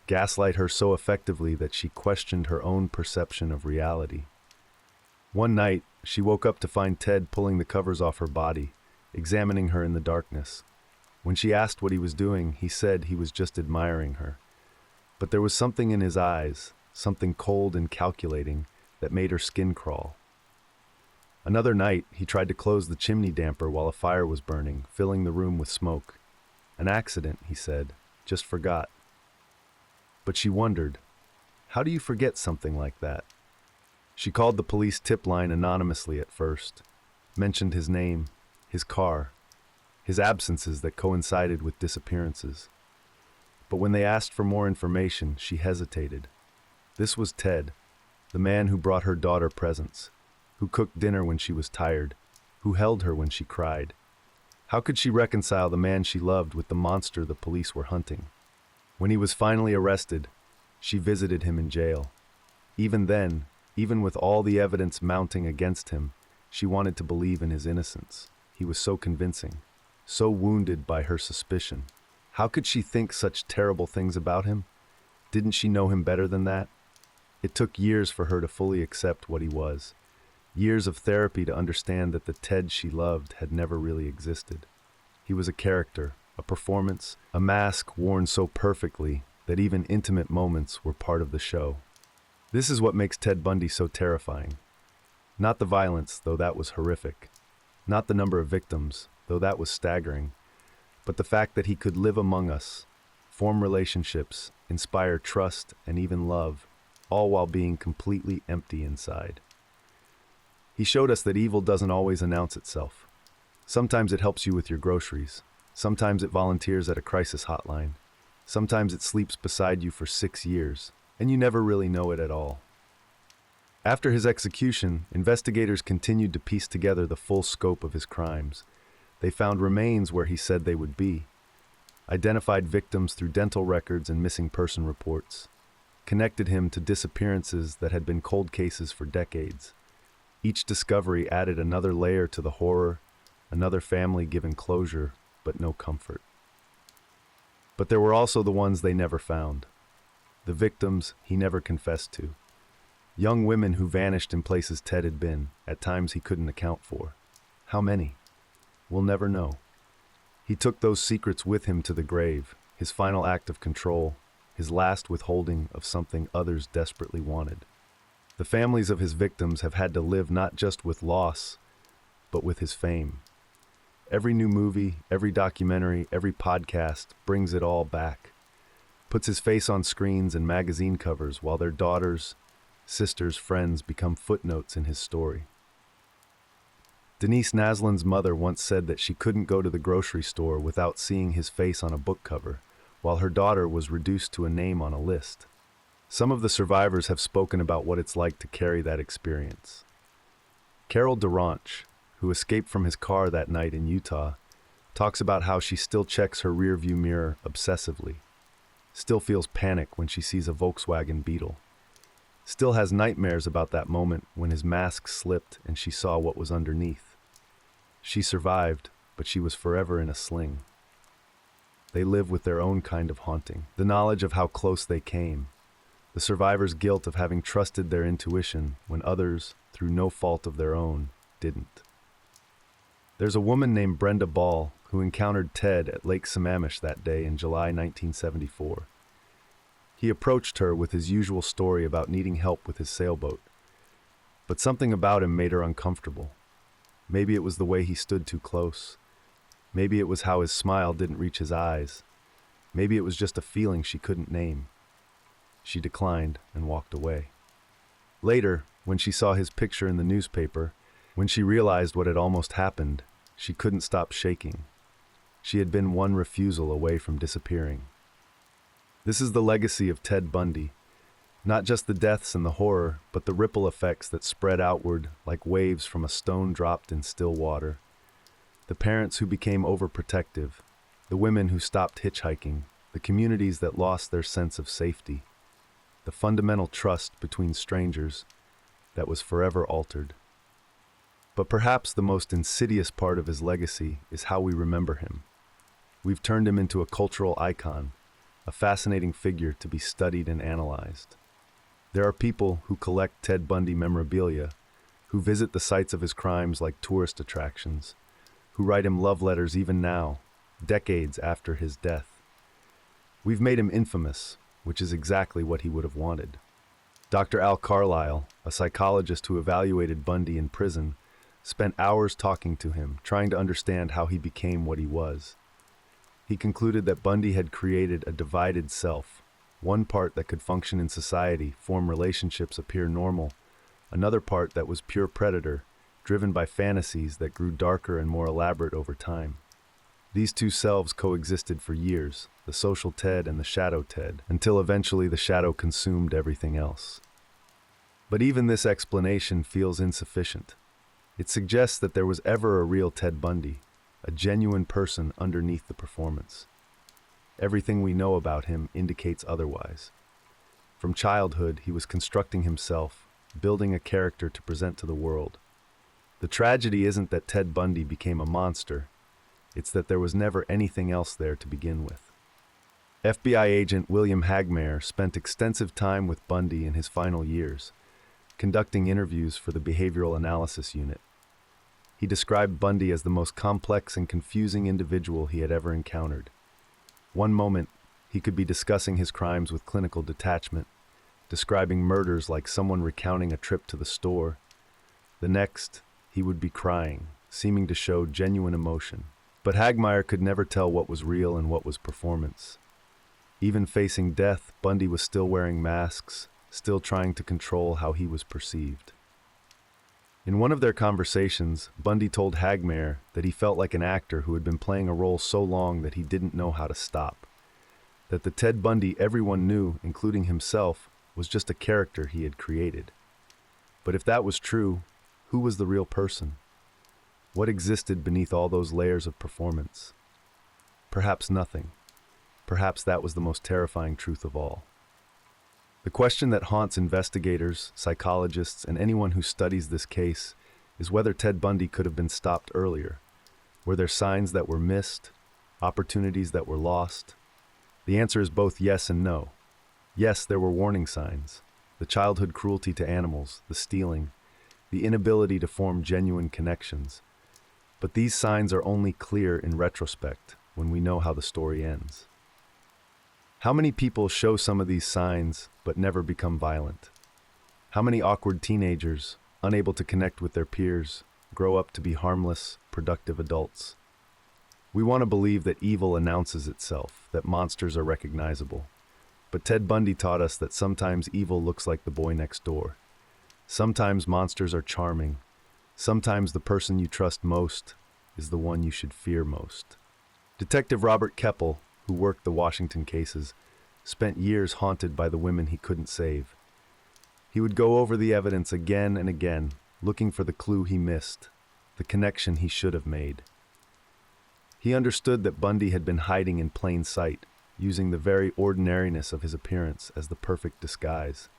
gaslight her so effectively that she questioned her own perception of reality. One night, she woke up to find Ted pulling the covers off her body, examining her in the darkness. When she asked what he was doing, he said he was just admiring her. But there was something in his eyes, something cold and calculating, that made her skin crawl. Another night, he tried to close the chimney damper while a fire was burning, filling the room with smoke. An accident, he said, just forgot. But she wondered, how do you forget something like that? She called the police tip line anonymously at first, mentioned his name, his car, his absences that coincided with disappearances. But when they asked for more information, she hesitated. This was Ted, the man who brought her daughter presents, who cooked dinner when she was tired, who held her when she cried. How could she reconcile the man she loved with the monster the police were hunting? When he was finally arrested, she visited him in jail. Even then, even with all the evidence mounting against him, she wanted to believe in his innocence. He was so convincing, so wounded by her suspicion. How could she think such terrible things about him? Didn't she know him better than that? It took years for her to fully accept what he was. Years of therapy to understand that the Ted she loved had never really existed. He was a character, a performance, a mask worn so perfectly that even intimate moments were part of the show. This is what makes Ted Bundy so terrifying. Not the violence, though that was horrific. Not the number of victims, though that was staggering. But the fact that he could live among us, form relationships, inspire trust, and even love, all while being completely empty inside. He showed us that evil doesn't always announce itself. Sometimes it helps you with your groceries. Sometimes it volunteers at a crisis hotline. Sometimes it sleeps beside you for 6 years, and you never really know it at all. After his execution, investigators continued to piece together the full scope of his crimes. They found remains where he said they would be, identified victims through dental records and missing person reports, connected him to disappearances that had been cold cases for decades. Each discovery added another layer to the horror, another family given closure, but no comfort. But there were also the ones they never found, the victims he never confessed to, young women who vanished in places Ted had been, at times he couldn't account for. How many? We'll never know. He took those secrets with him to the grave, his final act of control, his last withholding of something others desperately wanted. The families of his victims have had to live not just with loss, but with his fame. Every new movie, every documentary, every podcast brings it all back, puts his face on screens and magazine covers while their daughters, sisters, friends become footnotes in his story. Denise Naslin's mother once said that she couldn't go to the grocery store without seeing his face on a book cover, while her daughter was reduced to a name on a list. Some of the survivors have spoken about what it's like to carry that experience. Carol Durant, who escaped from his car that night in Utah, talks about how she still checks her rearview mirror obsessively, still feels panic when she sees a Volkswagen Beetle, still has nightmares about that moment when his mask slipped and she saw what was underneath. She survived, but she was forever in a sling. They live with their own kind of haunting, the knowledge of how close they came, the survivor's guilt of having trusted their intuition when others, through no fault of their own, didn't. There's a woman named Brenda Ball who encountered Ted at Lake Sammamish that day in July 1974. He approached her with his usual story about needing help with his sailboat. But something about him made her uncomfortable. Maybe it was the way he stood too close. Maybe it was how his smile didn't reach his eyes. Maybe it was just a feeling she couldn't name. She declined and walked away. Later, when she saw his picture in the newspaper, when she realized what had almost happened, she couldn't stop shaking. She had been one refusal away from disappearing. This is the legacy of Ted Bundy. Not just the deaths and the horror, but the ripple effects that spread outward like waves from a stone dropped in still water. The parents who became overprotective, the women who stopped hitchhiking, the communities that lost their sense of safety. the fundamental trust between strangers that was forever altered. But perhaps the most insidious part of his legacy is how we remember him. We've turned him into a cultural icon, a fascinating figure to be studied and analyzed. There are people who collect Ted Bundy memorabilia, who visit the sites of his crimes like tourist attractions, who write him love letters even now, decades after his death. We've made him infamous, which is exactly what he would have wanted. Dr. Al Carlisle, a psychologist who evaluated Bundy in prison, spent hours talking to him, trying to understand how he became what he was. He concluded that Bundy had created a divided self, one part that could function in society, form relationships, appear normal, another part that was pure predator, driven by fantasies that grew darker and more elaborate over time. These two selves coexisted for years, the social Ted and the shadow Ted, until eventually the shadow consumed everything else. But even this explanation feels insufficient. It suggests that there was ever a real Ted Bundy, a genuine person underneath the performance. Everything we know about him indicates otherwise. From childhood, he was constructing himself, building a character to present to the world. The tragedy isn't that Ted Bundy became a monster, it's that there was never anything else there to begin with. FBI agent William Hagmaier spent extensive time with Bundy in his final years, conducting interviews for the Behavioral Analysis Unit. He described Bundy as the most complex and confusing individual he had ever encountered. One moment, he could be discussing his crimes with clinical detachment, describing murders like someone recounting a trip to the store. The next, he would be crying, seeming to show genuine emotion. But Hagmaier could never tell what was real and what was performance. Even facing death, Bundy was still wearing masks, still trying to control how he was perceived. In one of their conversations, Bundy told Hagmaier that he felt like an actor who had been playing a role so long that he didn't know how to stop. That the Ted Bundy everyone knew, including himself, was just a character he had created. But if that was true, who was the real person? What existed beneath all those layers of performance? Perhaps nothing. Perhaps that was the most terrifying truth of all. The question that haunts investigators, psychologists, and anyone who studies this case is whether Ted Bundy could have been stopped earlier. Were there signs that were missed? Opportunities that were lost? The answer is both yes and no. Yes, there were warning signs. The childhood cruelty to animals, the stealing, the inability to form genuine connections. But these signs are only clear in retrospect, when we know how the story ends. How many people show some of these signs but never become violent? How many awkward teenagers, unable to connect with their peers, grow up to be harmless, productive adults? We want to believe that evil announces itself, that monsters are recognizable. But Ted Bundy taught us that sometimes evil looks like the boy next door. Sometimes monsters are charming. Sometimes the person you trust most is the one you should fear most. Detective Robert Keppel, who worked the Washington cases, spent years haunted by the women he couldn't save. He would go over the evidence again and again, looking for the clue he missed, the connection he should have made. He understood that Bundy had been hiding in plain sight, using the very ordinariness of his appearance as the perfect disguise.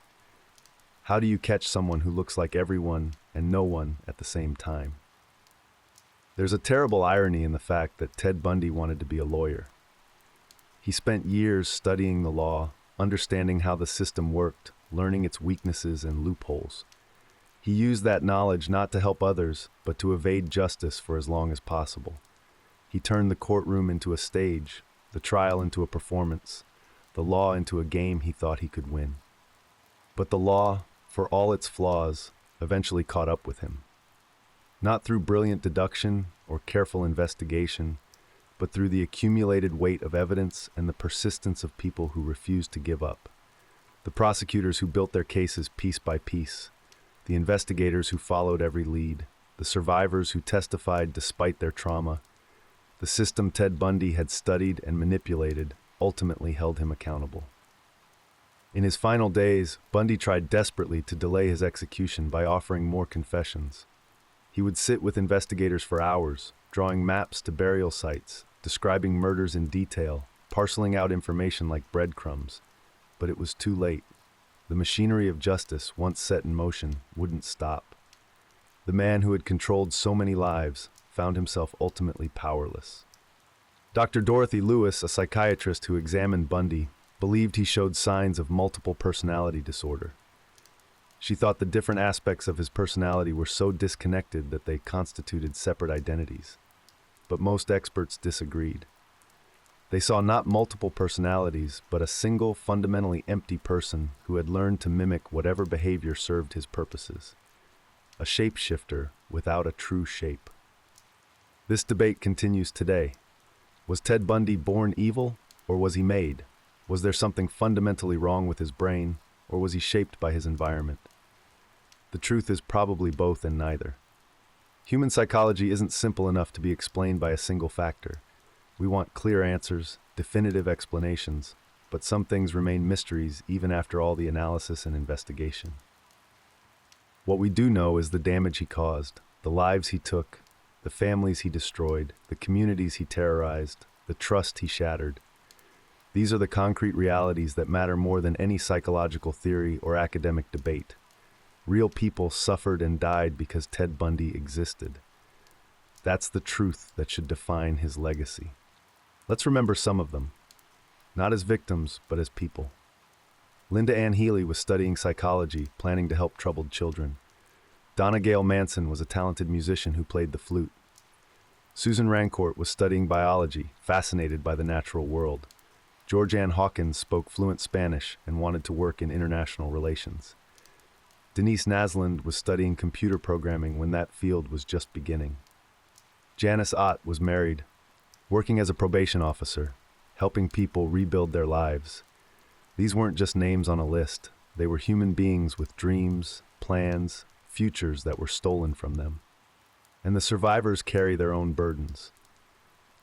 How do you catch someone who looks like everyone and no one at the same time? There's a terrible irony in the fact that Ted Bundy wanted to be a lawyer. He spent years studying the law, understanding how the system worked, learning its weaknesses and loopholes. He used that knowledge not to help others, but to evade justice for as long as possible. He turned the courtroom into a stage, the trial into a performance, the law into a game he thought he could win. But the law, for all its flaws, eventually caught up with him. Not through brilliant deduction or careful investigation, but through the accumulated weight of evidence and the persistence of people who refused to give up. The prosecutors who built their cases piece by piece, the investigators who followed every lead, the survivors who testified despite their trauma. The system Ted Bundy had studied and manipulated ultimately held him accountable. In his final days, Bundy tried desperately to delay his execution by offering more confessions. He would sit with investigators for hours, drawing maps to burial sites, describing murders in detail, parceling out information like breadcrumbs. But it was too late. The machinery of justice, once set in motion, wouldn't stop. The man who had controlled so many lives found himself ultimately powerless. Dr. Dorothy Lewis, a psychiatrist who examined Bundy, believed he showed signs of multiple personality disorder. She thought the different aspects of his personality were so disconnected that they constituted separate identities. But most experts disagreed. They saw not multiple personalities, but a single, fundamentally empty person who had learned to mimic whatever behavior served his purposes. A shapeshifter without a true shape. This debate continues today. Was Ted Bundy born evil, or was he made? Was there something fundamentally wrong with his brain, or was he shaped by his environment? The truth is probably both and neither. Human psychology isn't simple enough to be explained by a single factor. We want clear answers, definitive explanations, but some things remain mysteries even after all the analysis and investigation. What we do know is the damage he caused, the lives he took, the families he destroyed, the communities he terrorized, the trust he shattered. These are the concrete realities that matter more than any psychological theory or academic debate. Real people suffered and died because Ted Bundy existed. That's the truth that should define his legacy. Let's remember some of them. Not as victims, but as people. Linda Ann Healy was studying psychology, planning to help troubled children. Donna Gale Manson was a talented musician who played the flute. Susan Rancourt was studying biology, fascinated by the natural world. George Ann Hawkins spoke fluent Spanish and wanted to work in international relations. Denise Nasland was studying computer programming when that field was just beginning. Janice Ott was married, working as a probation officer, helping people rebuild their lives. These weren't just names on a list. They were human beings with dreams, plans, futures that were stolen from them. And the survivors carry their own burdens.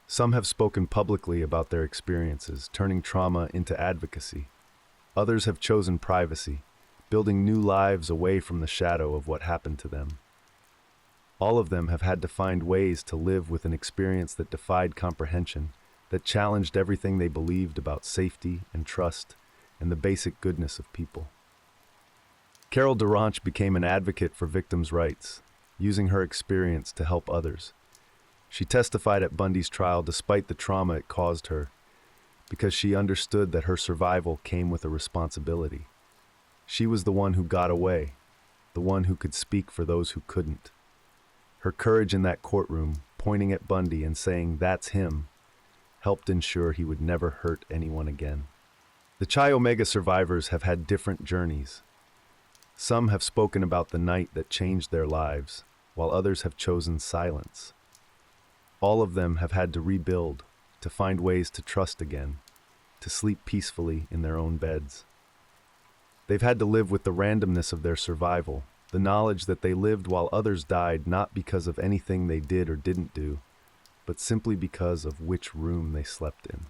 Some have spoken publicly about their experiences, turning trauma into advocacy. Others have chosen privacy, building new lives away from the shadow of what happened to them. All of them have had to find ways to live with an experience that defied comprehension, that challenged everything they believed about safety and trust and the basic goodness of people. Carol Duranch became an advocate for victims' rights, using her experience to help others. She testified at Bundy's trial despite the trauma it caused her, because she understood that her survival came with a responsibility. She was the one who got away, the one who could speak for those who couldn't. Her courage in that courtroom, pointing at Bundy and saying, "That's him," helped ensure he would never hurt anyone again. The Chi Omega survivors have had different journeys. Some have spoken about the night that changed their lives, while others have chosen silence. All of them have had to rebuild, to find ways to trust again, to sleep peacefully in their own beds. They've had to live with the randomness of their survival, the knowledge that they lived while others died not because of anything they did or didn't do, but simply because of which room they slept in.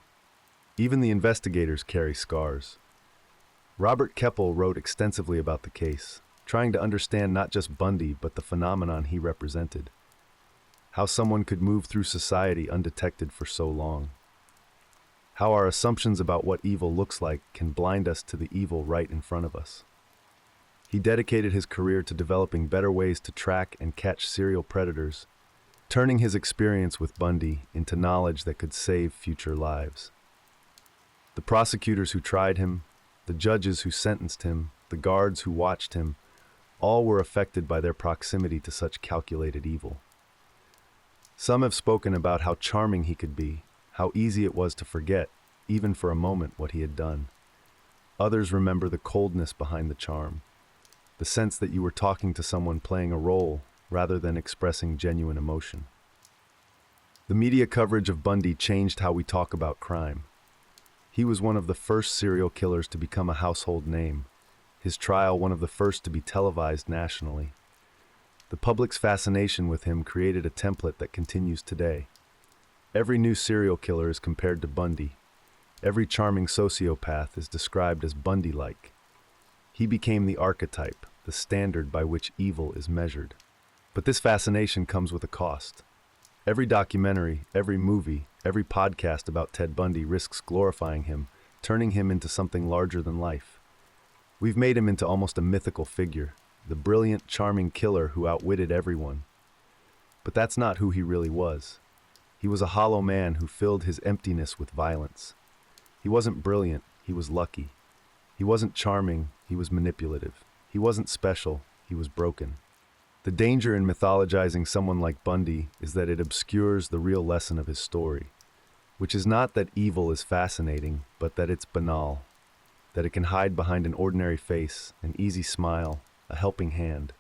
Even the investigators carry scars. Robert Keppel wrote extensively about the case, trying to understand not just Bundy but the phenomenon he represented. How someone could move through society undetected for so long. How our assumptions about what evil looks like can blind us to the evil right in front of us. He dedicated his career to developing better ways to track and catch serial predators, turning his experience with Bundy into knowledge that could save future lives. The prosecutors who tried him, the judges who sentenced him, the guards who watched him, all were affected by their proximity to such calculated evil. Some have spoken about how charming he could be, how easy it was to forget, even for a moment, what he had done. Others remember the coldness behind the charm, the sense that you were talking to someone playing a role rather than expressing genuine emotion. The media coverage of Bundy changed how we talk about crime. He was one of the first serial killers to become a household name, his trial one of the first to be televised nationally. The public's fascination with him created a template that continues today. Every new serial killer is compared to Bundy. Every charming sociopath is described as Bundy-like. He became the archetype, the standard by which evil is measured. But this fascination comes with a cost. Every documentary, every movie, every podcast about Ted Bundy risks glorifying him, turning him into something larger than life. We've made him into almost a mythical figure, the brilliant, charming killer who outwitted everyone. But that's not who he really was. He was a hollow man who filled his emptiness with violence. He wasn't brilliant, he was lucky. He wasn't charming, he was manipulative. He wasn't special, he was broken. The danger in mythologizing someone like Bundy is that it obscures the real lesson of his story, which is not that evil is fascinating, but that it's banal, that it can hide behind an ordinary face, an easy smile, a helping hand.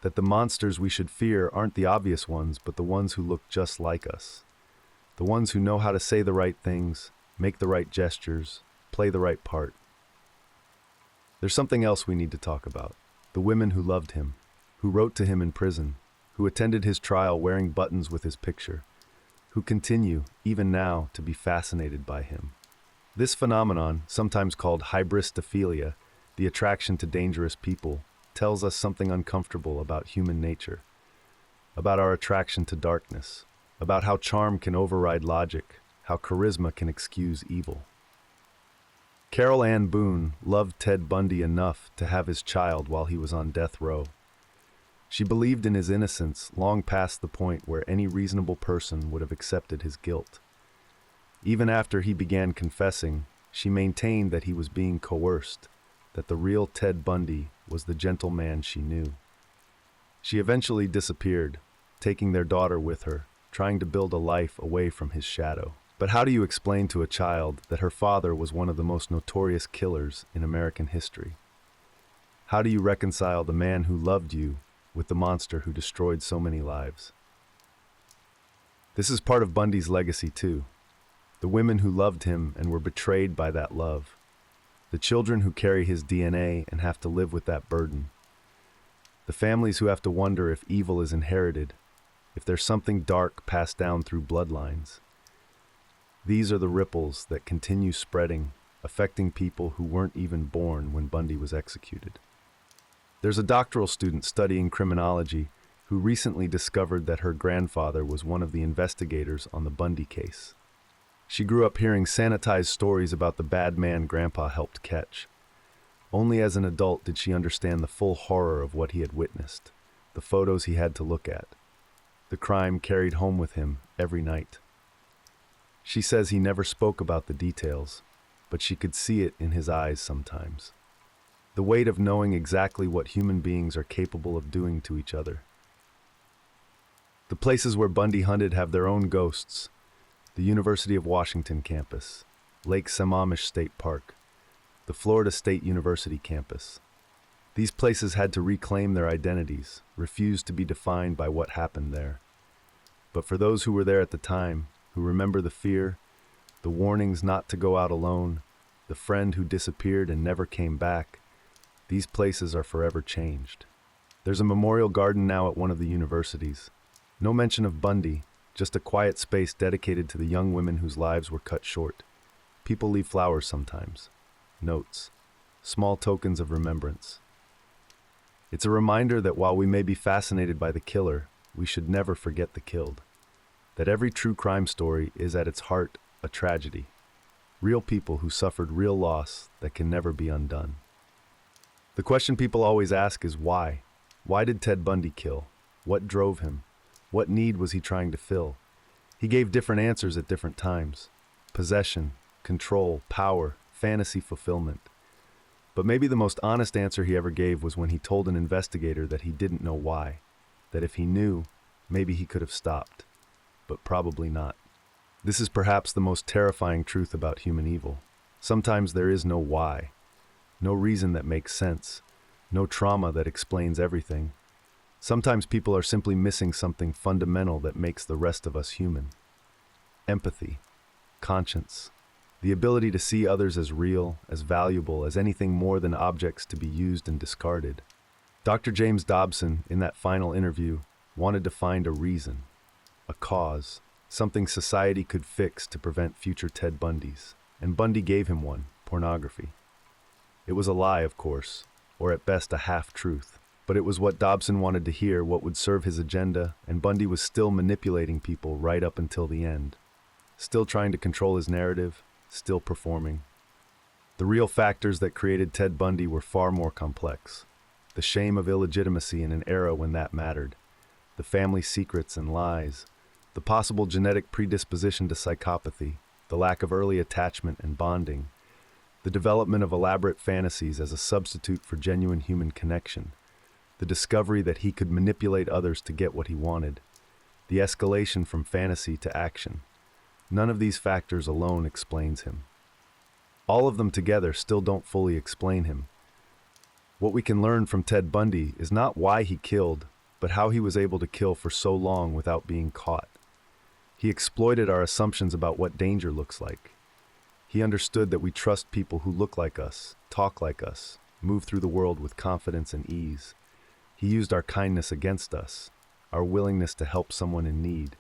That the monsters we should fear aren't the obvious ones, but the ones who look just like us. The ones who know how to say the right things, make the right gestures, play the right part. There's something else we need to talk about. The women who loved him, who wrote to him in prison, who attended his trial wearing buttons with his picture, who continue, even now, to be fascinated by him. This phenomenon, sometimes called hybristophilia, the attraction to dangerous people, tells us something uncomfortable about human nature, about our attraction to darkness, about how charm can override logic, how charisma can excuse evil. Carol Ann Boone loved Ted Bundy enough to have his child while he was on death row. She believed in his innocence long past the point where any reasonable person would have accepted his guilt. Even after he began confessing, she maintained that he was being coerced, that the real Ted Bundy was the gentle man she knew. She eventually disappeared, taking their daughter with her, trying to build a life away from his shadow. But how do you explain to a child that her father was one of the most notorious killers in American history? How do you reconcile the man who loved you with the monster who destroyed so many lives? This is part of Bundy's legacy too. The women who loved him and were betrayed by that love. The children who carry his DNA and have to live with that burden. The families who have to wonder if evil is inherited, if there's something dark passed down through bloodlines. These are the ripples that continue spreading, affecting people who weren't even born when Bundy was executed. There's a doctoral student studying criminology who recently discovered that her grandfather was one of the investigators on the Bundy case. She grew up hearing sanitized stories about the bad man Grandpa helped catch. Only as an adult did she understand the full horror of what he had witnessed, the photos he had to look at, the crime carried home with him every night. She says he never spoke about the details, but she could see it in his eyes sometimes. The weight of knowing exactly what human beings are capable of doing to each other. The places where Bundy hunted have their own ghosts. The University of Washington campus, Lake Sammamish State Park, the Florida State University campus. These places had to reclaim their identities, refused to be defined by what happened there. But for those who were there at the time, who remember the fear, the warnings not to go out alone, the friend who disappeared and never came back, these places are forever changed. There's a memorial garden now at one of the universities. No mention of Bundy, just a quiet space dedicated to the young women whose lives were cut short. People leave flowers sometimes, notes, small tokens of remembrance. It's a reminder that while we may be fascinated by the killer, we should never forget the killed. That every true crime story is at its heart a tragedy. Real people who suffered real loss that can never be undone. The question people always ask is why? Why did Ted Bundy kill? What drove him? What need was he trying to fill? He gave different answers at different times. Possession, control, power, fantasy fulfillment. But maybe the most honest answer he ever gave was when he told an investigator that he didn't know why. That if he knew, maybe he could have stopped. But probably not. This is perhaps the most terrifying truth about human evil. Sometimes there is no why. No reason that makes sense. No trauma that explains everything. Sometimes people are simply missing something fundamental that makes the rest of us human. Empathy, conscience, the ability to see others as real, as valuable, as anything more than objects to be used and discarded. Dr. James Dobson, in that final interview, wanted to find a reason, a cause, something society could fix to prevent future Ted Bundys. And Bundy gave him one, pornography. It was a lie, of course, or at best a half-truth. But it was what Dobson wanted to hear, what would serve his agenda, and Bundy was still manipulating people right up until the end. Still trying to control his narrative, still performing. The real factors that created Ted Bundy were far more complex. The shame of illegitimacy in an era when that mattered, the family secrets and lies, the possible genetic predisposition to psychopathy, the lack of early attachment and bonding, the development of elaborate fantasies as a substitute for genuine human connection, the discovery that he could manipulate others to get what he wanted, the escalation from fantasy to action. None of these factors alone explains him. All of them together still don't fully explain him. What we can learn from Ted Bundy is not why he killed, but how he was able to kill for so long without being caught. He exploited our assumptions about what danger looks like. He understood that we trust people who look like us, talk like us, move through the world with confidence and ease. He used our kindness against us, our willingness to help someone in need.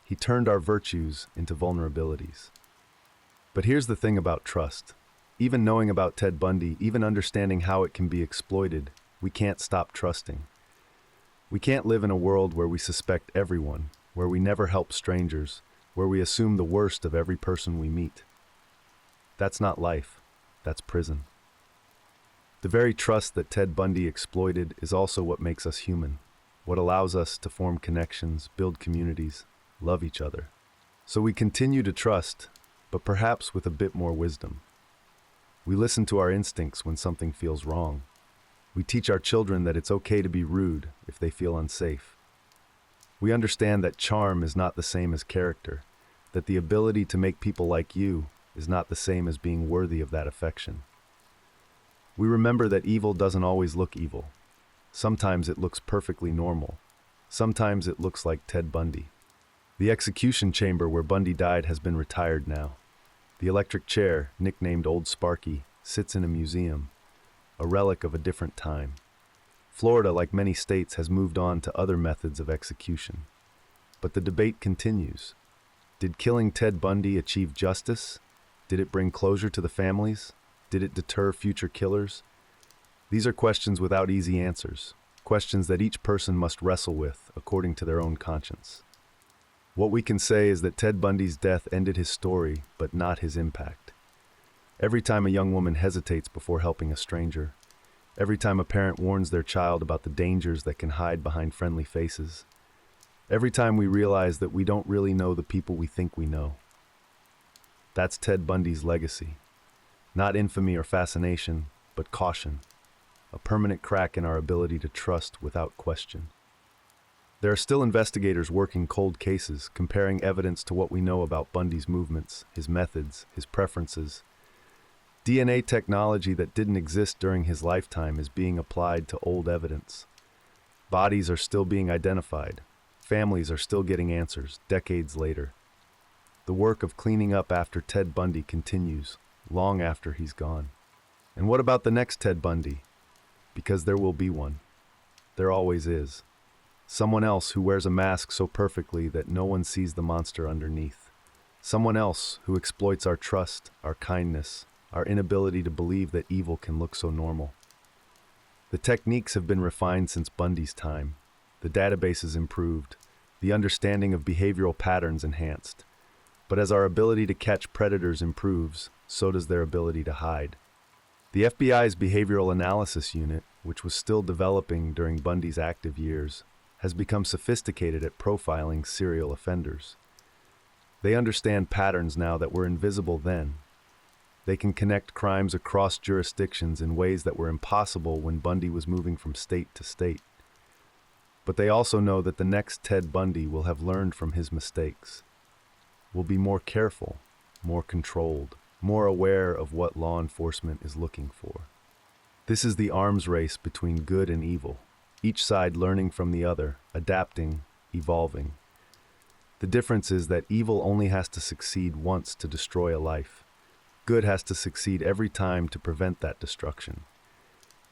He turned our virtues into vulnerabilities. But here's the thing about trust. Even knowing about Ted Bundy, even understanding how it can be exploited, we can't stop trusting. We can't live in a world where we suspect everyone, where we never help strangers, where we assume the worst of every person we meet. That's not life. That's prison. The very trust that Ted Bundy exploited is also what makes us human, what allows us to form connections, build communities, love each other. So we continue to trust, but perhaps with a bit more wisdom. We listen to our instincts when something feels wrong. We teach our children that it's okay to be rude if they feel unsafe. We understand that charm is not the same as character, that the ability to make people like you is not the same as being worthy of that affection. We remember that evil doesn't always look evil. Sometimes it looks perfectly normal. Sometimes it looks like Ted Bundy. The execution chamber where Bundy died has been retired now. The electric chair, nicknamed Old Sparky, sits in a museum, a relic of a different time. Florida, like many states, has moved on to other methods of execution. But the debate continues. Did killing Ted Bundy achieve justice? Did it bring closure to the families? Did it deter future killers? These are questions without easy answers, questions that each person must wrestle with according to their own conscience. What we can say is that Ted Bundy's death ended his story, but not his impact. Every time a young woman hesitates before helping a stranger, every time a parent warns their child about the dangers that can hide behind friendly faces, every time we realize that we don't really know the people we think we know. That's Ted Bundy's legacy. Not infamy or fascination, but caution. A permanent crack in our ability to trust without question. There are still investigators working cold cases, comparing evidence to what we know about Bundy's movements, his methods, his preferences. DNA technology that didn't exist during his lifetime is being applied to old evidence. Bodies are still being identified. Families are still getting answers, decades later. The work of cleaning up after Ted Bundy continues, long after he's gone. And what about the next Ted Bundy? Because there will be one. There always is. Someone else who wears a mask so perfectly that no one sees the monster underneath. Someone else who exploits our trust, our kindness, our inability to believe that evil can look so normal. The techniques have been refined since Bundy's time. The databases improved, the understanding of behavioral patterns enhanced. But as our ability to catch predators improves, so does their ability to hide. The FBI's Behavioral Analysis Unit, which was still developing during Bundy's active years, has become sophisticated at profiling serial offenders. They understand patterns now that were invisible then. They can connect crimes across jurisdictions in ways that were impossible when Bundy was moving from state to state. But they also know that the next Ted Bundy will have learned from his mistakes, will be more careful, more controlled, more aware of what law enforcement is looking for. This is the arms race between good and evil, each side learning from the other, adapting, evolving. The difference is that evil only has to succeed once to destroy a life. Good has to succeed every time to prevent that destruction.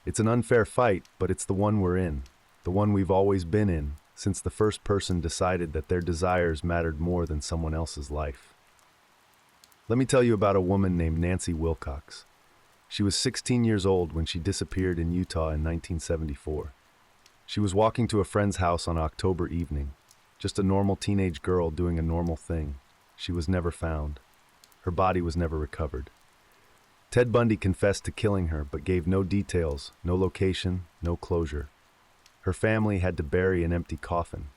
It's an unfair fight, but it's the one we're in, the one we've always been in, since the first person decided that their desires mattered more than someone else's life. Let me tell you about a woman named Nancy Wilcox. She was 16 years old when she disappeared in Utah in 1974. She was walking to a friend's house on October evening, just a normal teenage girl doing a normal thing. She was never found. Her body was never recovered. Ted Bundy confessed to killing her, but gave no details, no location, no closure. Her family had to bury an empty coffin,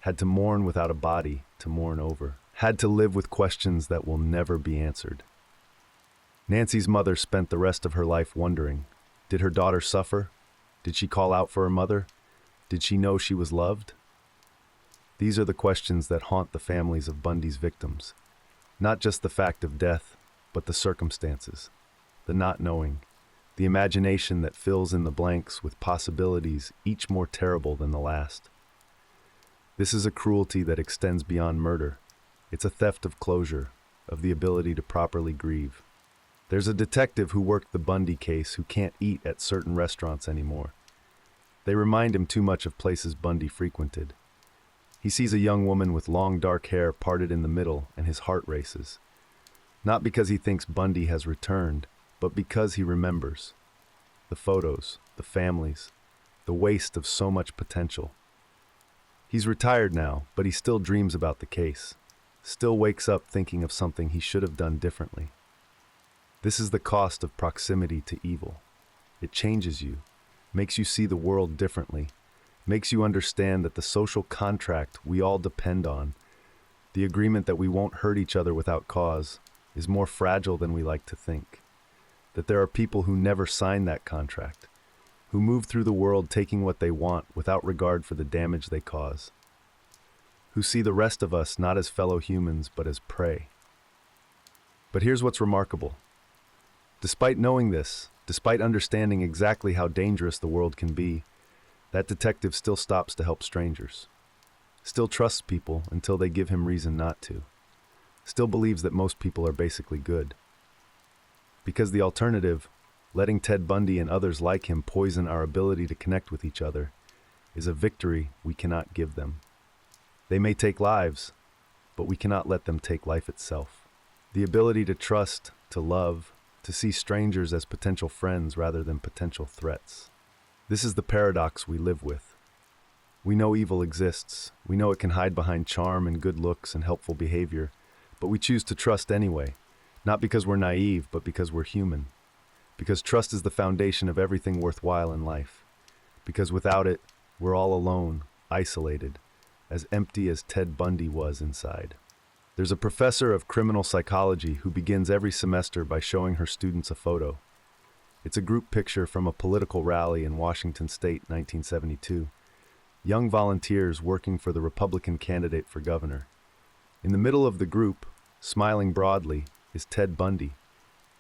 had to mourn without a body to mourn over, had to live with questions that will never be answered. Nancy's mother spent the rest of her life wondering, did her daughter suffer? Did she call out for her mother? Did she know she was loved? These are the questions that haunt the families of Bundy's victims. Not just the fact of death, but the circumstances, the not knowing, the imagination that fills in the blanks with possibilities each more terrible than the last. This is a cruelty that extends beyond murder. It's a theft of closure, of the ability to properly grieve. There's a detective who worked the Bundy case who can't eat at certain restaurants anymore. They remind him too much of places Bundy frequented. He sees a young woman with long dark hair parted in the middle, and his heart races. Not because he thinks Bundy has returned, but because he remembers. The photos, the families, the waste of so much potential. He's retired now, but he still dreams about the case, still wakes up thinking of something he should have done differently. This is the cost of proximity to evil. It changes you, makes you see the world differently, makes you understand that the social contract we all depend on, the agreement that we won't hurt each other without cause, is more fragile than we like to think. That there are people who never sign that contract, who move through the world taking what they want without regard for the damage they cause, who see the rest of us not as fellow humans but as prey. But here's what's remarkable. Despite knowing this, despite understanding exactly how dangerous the world can be, that detective still stops to help strangers, still trusts people until they give him reason not to, still believes that most people are basically good. Because the alternative, letting Ted Bundy and others like him poison our ability to connect with each other, is a victory we cannot give them. They may take lives, but we cannot let them take life itself. The ability to trust, to love, to see strangers as potential friends rather than potential threats. This is the paradox we live with. We know evil exists. We know it can hide behind charm and good looks and helpful behavior, but we choose to trust anyway, not because we're naive, but because we're human. Because trust is the foundation of everything worthwhile in life. Because without it, we're all alone, isolated, as empty as Ted Bundy was inside. There's a professor of criminal psychology who begins every semester by showing her students a photo. It's a group picture from a political rally in Washington State, 1972. Young volunteers working for the Republican candidate for governor. In the middle of the group, smiling broadly, is Ted Bundy.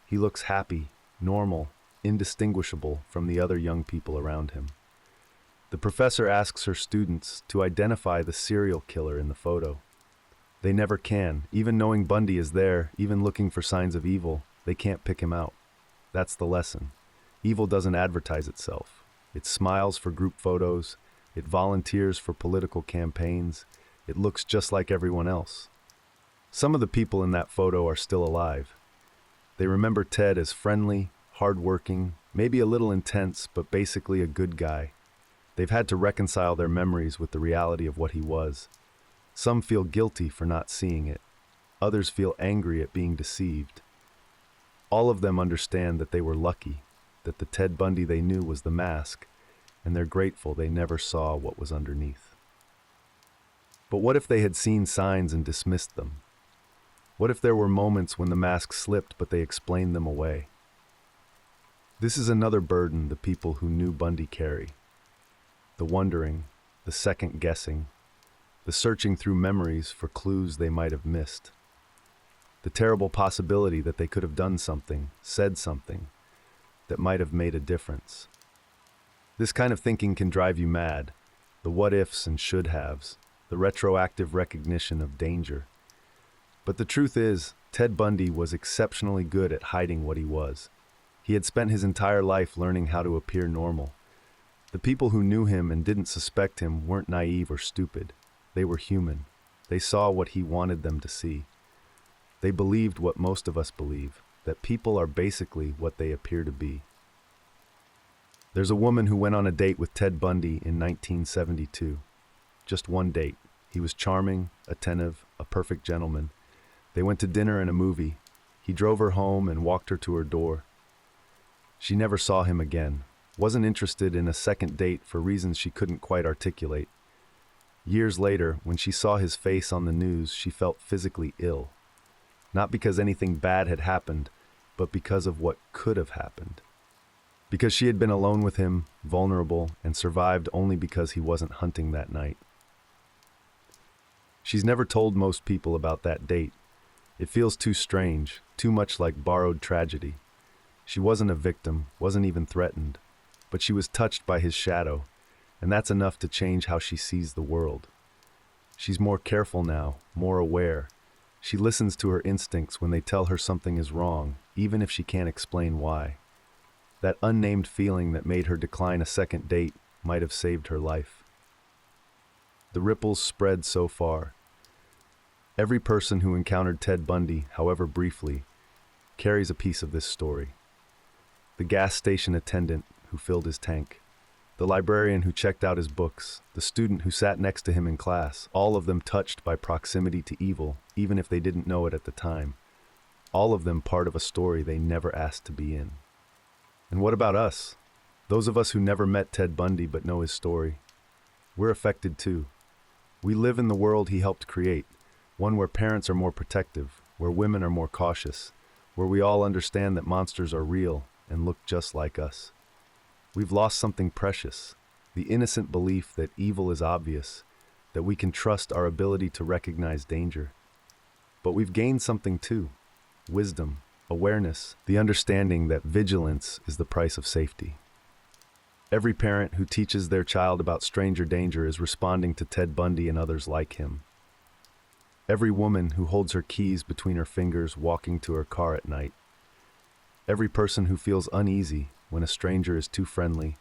He looks happy, normal, indistinguishable from the other young people around him. The professor asks her students to identify the serial killer in the photo. They never can. Even knowing Bundy is there, even looking for signs of evil, they can't pick him out. That's the lesson. Evil doesn't advertise itself. It smiles for group photos. It volunteers for political campaigns. It looks just like everyone else. Some of the people in that photo are still alive. They remember Ted as friendly, hardworking, maybe a little intense, but basically a good guy. They've had to reconcile their memories with the reality of what he was. Some feel guilty for not seeing it. Others feel angry at being deceived. All of them understand that they were lucky, that the Ted Bundy they knew was the mask, and they're grateful they never saw what was underneath. But what if they had seen signs and dismissed them? What if there were moments when the mask slipped but they explained them away? This is another burden the people who knew Bundy carry. The wondering, the second guessing, the searching through memories for clues they might have missed. The terrible possibility that they could have done something, said something, that might have made a difference. This kind of thinking can drive you mad, the what-ifs and should-haves, the retroactive recognition of danger. But the truth is, Ted Bundy was exceptionally good at hiding what he was. He had spent his entire life learning how to appear normal. The people who knew him and didn't suspect him weren't naive or stupid. They were human. They saw what he wanted them to see. They believed what most of us believe, that people are basically what they appear to be. There's a woman who went on a date with Ted Bundy in 1972. Just one date. He was charming, attentive, a perfect gentleman. They went to dinner and a movie. He drove her home and walked her to her door. She never saw him again, wasn't interested in a second date for reasons she couldn't quite articulate. Years later, when she saw his face on the news, she felt physically ill. Not because anything bad had happened, but because of what could have happened. Because she had been alone with him, vulnerable, and survived only because he wasn't hunting that night. She's never told most people about that date. It feels too strange, too much like borrowed tragedy. She wasn't a victim, wasn't even threatened, but she was touched by his shadow, and that's enough to change how she sees the world. She's more careful now, more aware. She listens to her instincts when they tell her something is wrong, even if she can't explain why. That unnamed feeling that made her decline a second date might have saved her life. The ripples spread so far. Every person who encountered Ted Bundy, however briefly, carries a piece of this story. The gas station attendant who filled his tank, the librarian who checked out his books, the student who sat next to him in class, all of them touched by proximity to evil, even if they didn't know it at the time. All of them part of a story they never asked to be in. And what about us? Those of us who never met Ted Bundy but know his story. We're affected too. We live in the world he helped create, one where parents are more protective, where women are more cautious, where we all understand that monsters are real and look just like us. We've lost something precious, the innocent belief that evil is obvious, that we can trust our ability to recognize danger. But we've gained something too: wisdom, awareness, the understanding that vigilance is the price of safety. Every parent who teaches their child about stranger danger is responding to Ted Bundy and others like him. Every woman who holds her keys between her fingers walking to her car at night. Every person who feels uneasy when a stranger is too friendly,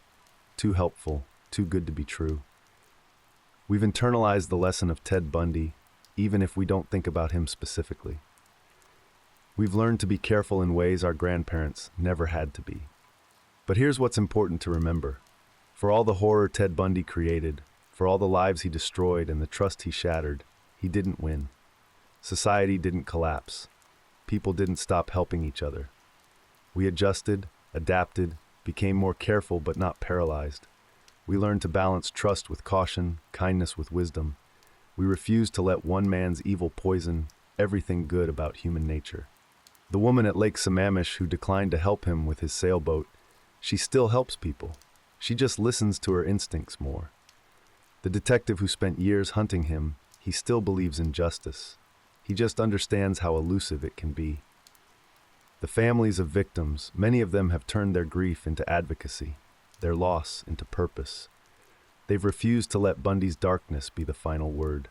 too helpful, too good to be true. We've internalized the lesson of Ted Bundy, even if we don't think about him specifically. We've learned to be careful in ways our grandparents never had to be. But here's what's important to remember. For all the horror Ted Bundy created, for all the lives he destroyed and the trust he shattered, he didn't win. Society didn't collapse. People didn't stop helping each other. We adjusted, adapted, became more careful but not paralyzed. We learned to balance trust with caution, kindness with wisdom. We refused to let one man's evil poison everything good about human nature. The woman at Lake Sammamish who declined to help him with his sailboat, she still helps people. She just listens to her instincts more. The detective who spent years hunting him, he still believes in justice. He just understands how elusive it can be. The families of victims, many of them have turned their grief into advocacy, their loss into purpose. They've refused to let Bundy's darkness be the final word.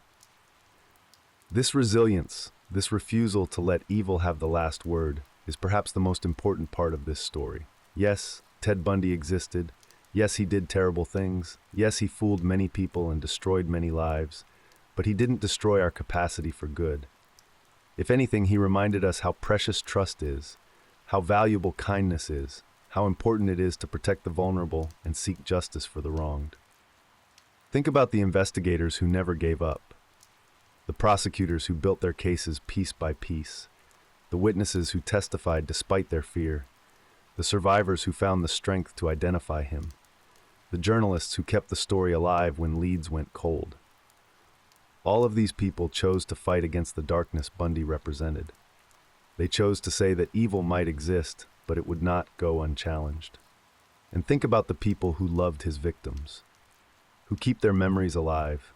This resilience, this refusal to let evil have the last word, is perhaps the most important part of this story. Yes, Ted Bundy existed. Yes, he did terrible things. Yes, he fooled many people and destroyed many lives. But he didn't destroy our capacity for good. If anything, he reminded us how precious trust is, how valuable kindness is, how important it is to protect the vulnerable and seek justice for the wronged. Think about the investigators who never gave up, the prosecutors who built their cases piece by piece, the witnesses who testified despite their fear, the survivors who found the strength to identify him, the journalists who kept the story alive when leads went cold. All of these people chose to fight against the darkness Bundy represented. They chose to say that evil might exist, but it would not go unchallenged. And think about the people who loved his victims, who keep their memories alive,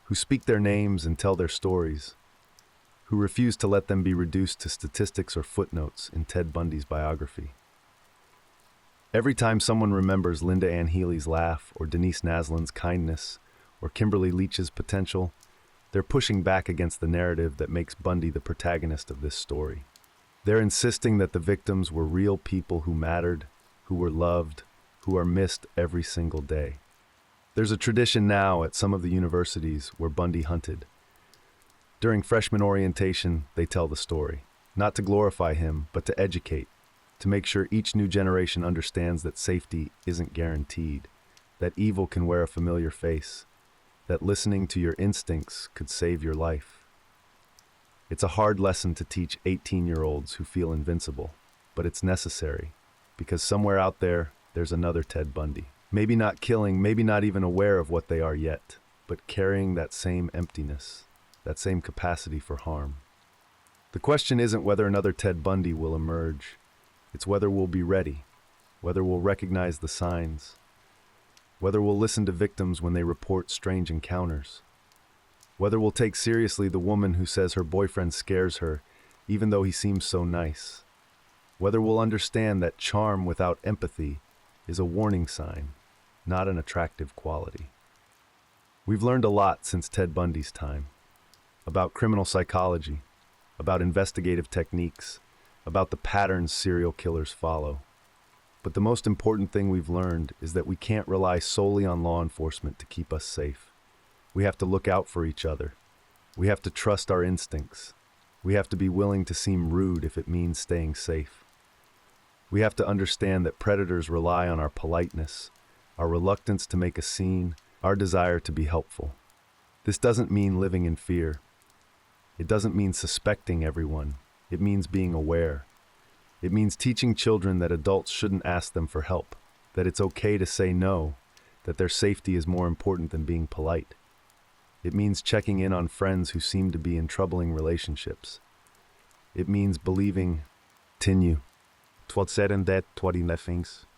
who speak their names and tell their stories, who refuse to let them be reduced to statistics or footnotes in Ted Bundy's biography. Every time someone remembers Linda Ann Healy's laugh or Denise Naslin's kindness or Kimberly Leach's potential, they're pushing back against the narrative that makes Bundy the protagonist of this story. They're insisting that the victims were real people who mattered, who were loved, who are missed every single day. There's a tradition now at some of the universities where Bundy hunted. During freshman orientation, they tell the story, not to glorify him, but to educate, to make sure each new generation understands that safety isn't guaranteed, that evil can wear a familiar face, that listening to your instincts could save your life. It's a hard lesson to teach 18-year-olds who feel invincible, but it's necessary. because somewhere out there, there's another Ted Bundy. Maybe not killing, maybe not even aware of what they are yet, but carrying that same emptiness, that same capacity for harm. The question isn't whether another Ted Bundy will emerge. It's whether we'll be ready, whether we'll recognize the signs, whether we'll listen to victims when they report strange encounters, whether we'll take seriously the woman who says her boyfriend scares her, even though he seems so nice, whether we'll understand that charm without empathy is a warning sign, not an attractive quality. We've learned a lot since Ted Bundy's time, about criminal psychology, about investigative techniques, about the patterns serial killers follow. But the most important thing we've learned is that we can't rely solely on law enforcement to keep us safe. We have to look out for each other. We have to trust our instincts. We have to be willing to seem rude if it means staying safe. We have to understand that predators rely on our politeness, our reluctance to make a scene, our desire to be helpful. This doesn't mean living in fear. It doesn't mean suspecting everyone. It means being aware. It means teaching children that adults shouldn't ask them for help, that it's okay to say no, that their safety is more important than being polite. It means checking in on friends who seem to be in troubling relationships. It means believing, continue.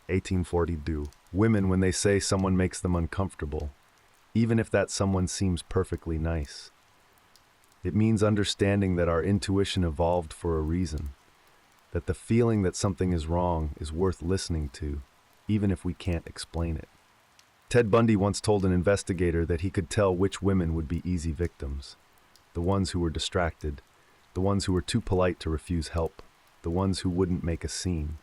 1842. Women when they say someone makes them uncomfortable, even if that someone seems perfectly nice. It means understanding that our intuition evolved for a reason, that the feeling that something is wrong is worth listening to, even if we can't explain it. Ted Bundy once told an investigator that he could tell which women would be easy victims, the ones who were distracted, the ones who were too polite to refuse help, the ones who wouldn't make a scene.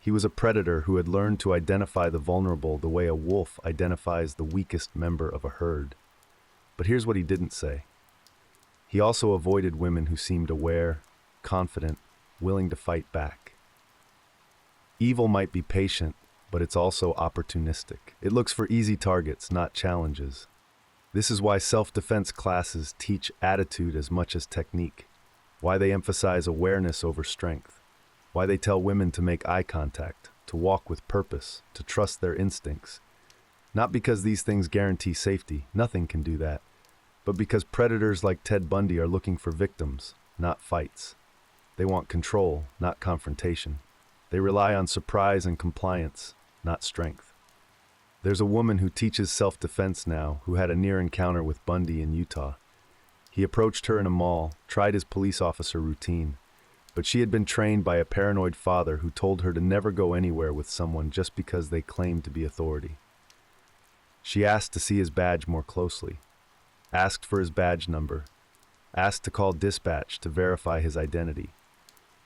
He was a predator who had learned to identify the vulnerable the way a wolf identifies the weakest member of a herd. But here's what he didn't say. He also avoided women who seemed aware, confident, willing to fight back. Evil might be patient, but it's also opportunistic. It looks for easy targets, not challenges. This is why self-defense classes teach attitude as much as technique, why they emphasize awareness over strength, why they tell women to make eye contact, to walk with purpose, to trust their instincts. Not because these things guarantee safety, nothing can do that, but because predators like Ted Bundy are looking for victims, not fights. They want control, not confrontation. They rely on surprise and compliance, not strength. There's a woman who teaches self-defense now who had a near encounter with Bundy in Utah. He approached her in a mall, tried his police officer routine, but she had been trained by a paranoid father who told her to never go anywhere with someone just because they claimed to be authority. She asked to see his badge more closely, asked for his badge number, asked to call dispatch to verify his identity.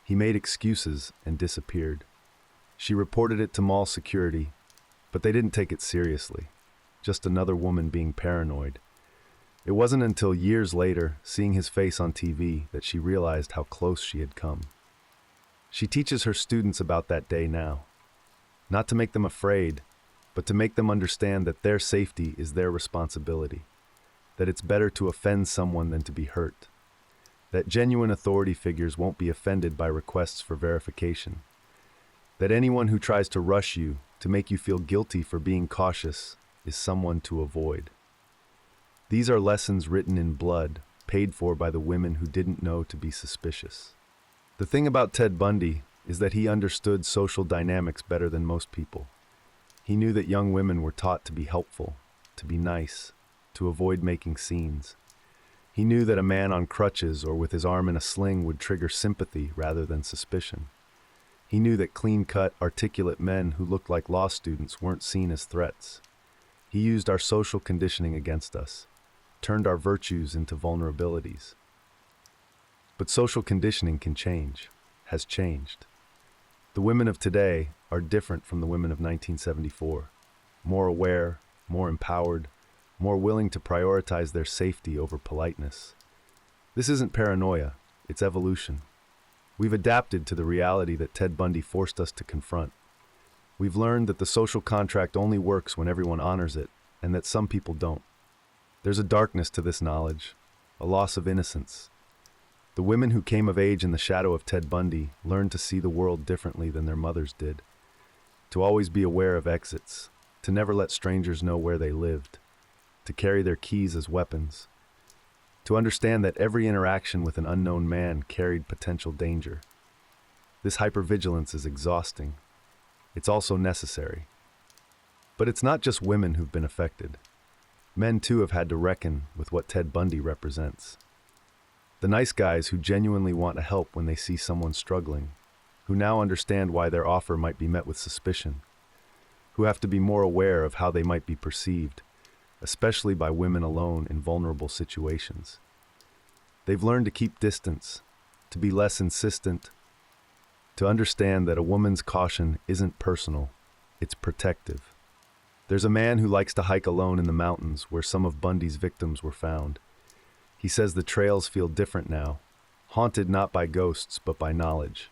He made excuses and disappeared. She reported it to mall security, but they didn't take it seriously. Just another woman being paranoid. It wasn't until years later, seeing his face on TV, that she realized how close she had come. She teaches her students about that day now. Not to make them afraid, but to make them understand that their safety is their responsibility. That it's better to offend someone than to be hurt. That genuine authority figures won't be offended by requests for verification. That anyone who tries to rush you, to make you feel guilty for being cautious, is someone to avoid. These are lessons written in blood, paid for by the women who didn't know to be suspicious. The thing about Ted Bundy is that he understood social dynamics better than most people. He knew that young women were taught to be helpful, to be nice, to avoid making scenes. He knew that a man on crutches or with his arm in a sling would trigger sympathy rather than suspicion. He knew that clean-cut, articulate men who looked like law students weren't seen as threats. He used our social conditioning against us, turned our virtues into vulnerabilities. But social conditioning can change, has changed. The women of today are different from the women of 1974. More aware, more empowered, more willing to prioritize their safety over politeness. This isn't paranoia, it's evolution. We've adapted to the reality that Ted Bundy forced us to confront. We've learned that the social contract only works when everyone honors it, and that some people don't. There's a darkness to this knowledge, a loss of innocence. The women who came of age in the shadow of Ted Bundy learned to see the world differently than their mothers did. to always be aware of exits, to never let strangers know where they lived, to carry their keys as weapons, to understand that every interaction with an unknown man carried potential danger. This hypervigilance is exhausting. It's also necessary. But it's not just women who've been affected. Men too have had to reckon with what Ted Bundy represents. The nice guys who genuinely want to help when they see someone struggling, who now understand why their offer might be met with suspicion, who have to be more aware of how they might be perceived, especially by women alone in vulnerable situations. They've learned to keep distance, to be less insistent, to understand that a woman's caution isn't personal, it's protective. There's a man who likes to hike alone in the mountains where some of Bundy's victims were found. He says the trails feel different now, haunted not by ghosts but by knowledge,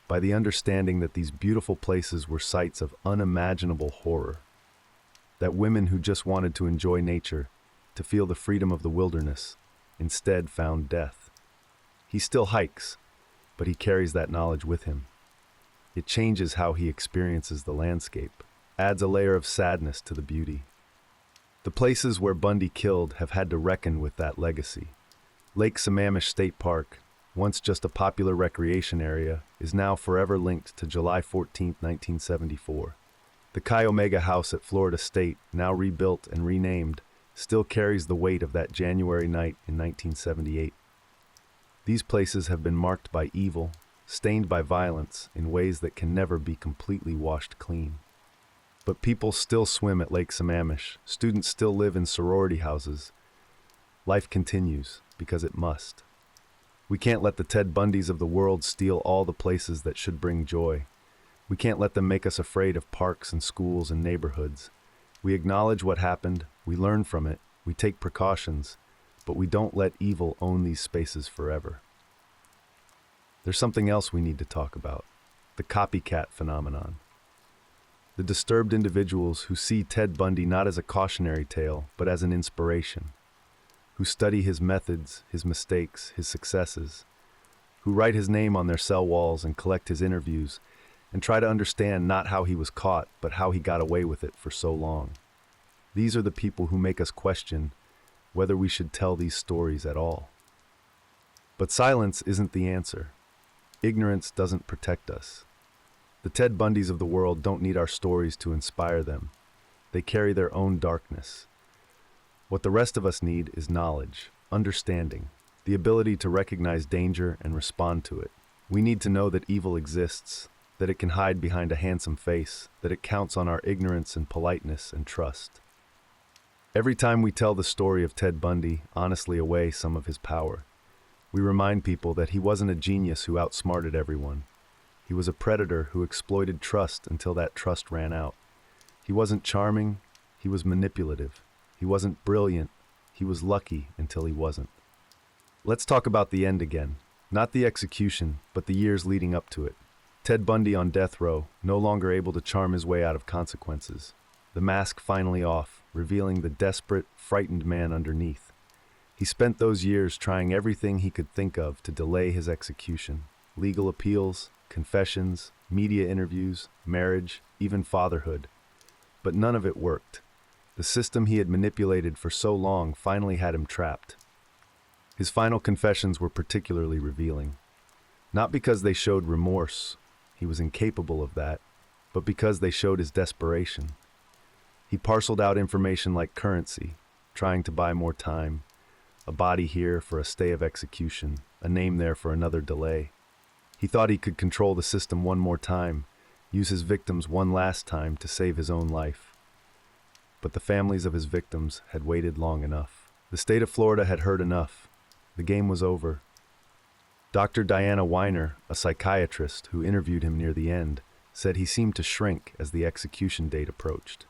by the understanding that these beautiful places were sites of unimaginable horror, that women who just wanted to enjoy nature, to feel the freedom of the wilderness, instead found death. He still hikes, but he carries that knowledge with him. It changes how he experiences the landscape, adds a layer of sadness to the beauty. The places where Bundy killed have had to reckon with that legacy. Lake Sammamish State Park, once just a popular recreation area, is now forever linked to July 14, 1974. The Chi Omega House at Florida State, now rebuilt and renamed, still carries the weight of that January night in 1978. These places have been marked by evil, stained by violence in ways that can never be completely washed clean. But people still swim at Lake Sammamish, students still live in sorority houses. Life continues, because it must. We can't let the Ted Bundys of the world steal all the places that should bring joy. We can't let them make us afraid of parks and schools and neighborhoods. We acknowledge what happened, we learn from it, we take precautions, but we don't let evil own these spaces forever. There's something else we need to talk about: the copycat phenomenon. The disturbed individuals who see Ted Bundy not as a cautionary tale, but as an inspiration, who study his methods, his mistakes, his successes, who write his name on their cell walls and collect his interviews, and try to understand not how he was caught, but how he got away with it for so long. These are the people who make us question whether we should tell these stories at all. But silence isn't the answer. Ignorance doesn't protect us. The Ted Bundys of the world don't need our stories to inspire them. They carry their own darkness. What the rest of us need is knowledge, understanding, the ability to recognize danger and respond to it. We need to know that evil exists, that it can hide behind a handsome face, that it counts on our ignorance and politeness and trust. Every time we tell the story of Ted Bundy, honestly away some of his power, we remind people that he wasn't a genius who outsmarted everyone. He was a predator who exploited trust until that trust ran out. He wasn't charming, he was manipulative. He wasn't brilliant, he was lucky until he wasn't. Let's talk about the end again. Not the execution, but the years leading up to it. Ted Bundy on death row, no longer able to charm his way out of consequences. The mask finally off, revealing the desperate, frightened man underneath. He spent those years trying everything he could think of to delay his execution. Legal appeals, confessions, media interviews, marriage, even fatherhood. But none of it worked. The system he had manipulated for so long finally had him trapped. His final confessions were particularly revealing. Not because they showed remorse, he was incapable of that, but because they showed his desperation. He parceled out information like currency, trying to buy more time. A body here for a stay of execution, a name there for another delay. He thought he could control the system one more time, use his victims one last time to save his own life. But the families of his victims had waited long enough. The state of Florida had heard enough. The game was over. Dr. Diana Weiner, a psychiatrist who interviewed him near the end, said he seemed to shrink as the execution date approached.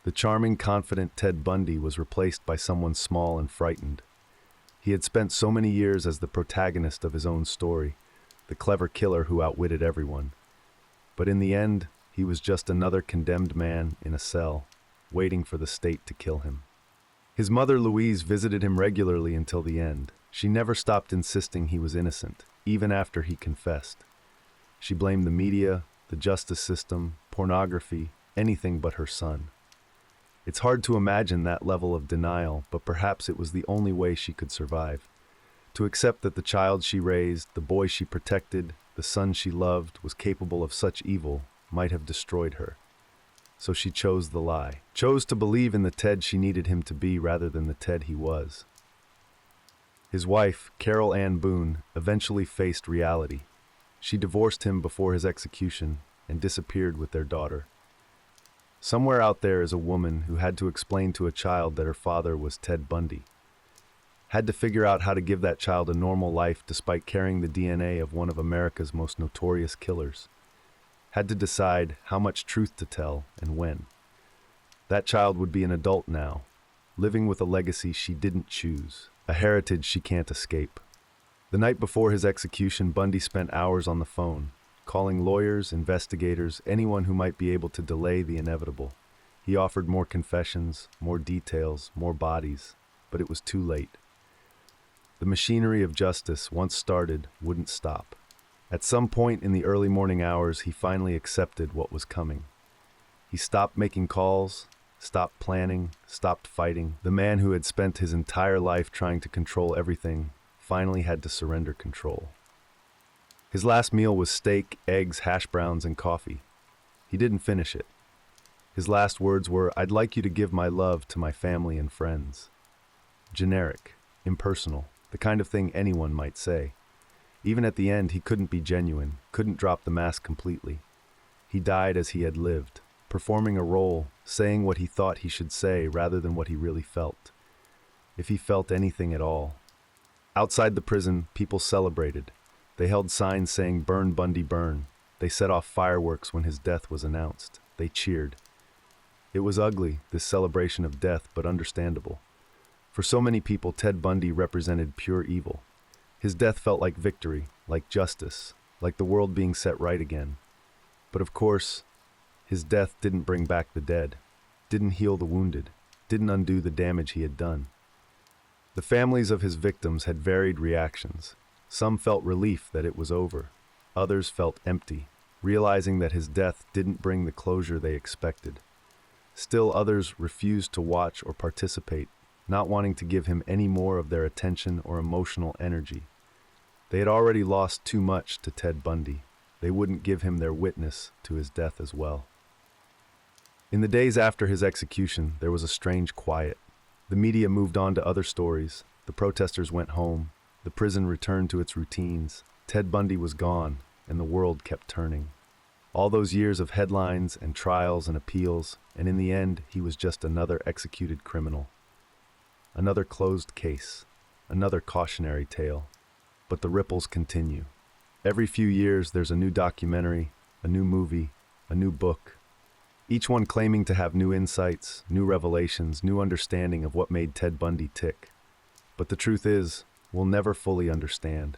The charming, confident Ted Bundy was replaced by someone small and frightened. He had spent so many years as the protagonist of his own story, the clever killer who outwitted everyone. But in the end, he was just another condemned man in a cell, waiting for the state to kill him. His mother Louise visited him regularly until the end. She never stopped insisting he was innocent, even after he confessed. She blamed the media, the justice system, pornography, anything but her son. It's hard to imagine that level of denial, but perhaps it was the only way she could survive. To accept that the child she raised, the boy she protected, the son she loved, was capable of such evil might have destroyed her. So she chose the lie, chose to believe in the Ted she needed him to be rather than the Ted he was. His wife, Carol Ann Boone, eventually faced reality. She divorced him before his execution and disappeared with their daughter. Somewhere out there is a woman who had to explain to a child that her father was Ted Bundy. Had to figure out how to give that child a normal life despite carrying the DNA of one of America's most notorious killers. Had to decide how much truth to tell and when. That child would be an adult now, living with a legacy she didn't choose, a heritage she can't escape. The night before his execution, Bundy spent hours on the phone, calling lawyers, investigators, anyone who might be able to delay the inevitable. He offered more confessions, more details, more bodies, but it was too late. The machinery of justice, once started, wouldn't stop. At some point in the early morning hours, he finally accepted what was coming. He stopped making calls, stopped planning, stopped fighting. The man who had spent his entire life trying to control everything finally had to surrender control. His last meal was steak, eggs, hash browns, and coffee. He didn't finish it. His last words were, "I'd like you to give my love to my family and friends." Generic, impersonal, the kind of thing anyone might say. Even at the end, he couldn't be genuine, couldn't drop the mask completely. He died as he had lived, performing a role, saying what he thought he should say rather than what he really felt. If he felt anything at all. Outside the prison, people celebrated. They held signs saying, "Burn Bundy, burn." They set off fireworks when his death was announced. They cheered. It was ugly, this celebration of death, but understandable. For so many people, Ted Bundy represented pure evil. His death felt like victory, like justice, like the world being set right again. But of course, his death didn't bring back the dead, didn't heal the wounded, didn't undo the damage he had done. The families of his victims had varied reactions. Some felt relief that it was over. Others felt empty, realizing that his death didn't bring the closure they expected. Still others refused to watch or participate, not wanting to give him any more of their attention or emotional energy. They had already lost too much to Ted Bundy. They wouldn't give him their witness to his death as well. In the days after his execution, there was a strange quiet. The media moved on to other stories. The protesters went home. The prison returned to its routines. Ted Bundy was gone, and the world kept turning. All those years of headlines and trials and appeals, and in the end, he was just another executed criminal. Another closed case, another cautionary tale. But the ripples continue. Every few years, there's a new documentary, a new movie, a new book. Each one claiming to have new insights, new revelations, new understanding of what made Ted Bundy tick. But the truth is, we'll never fully understand.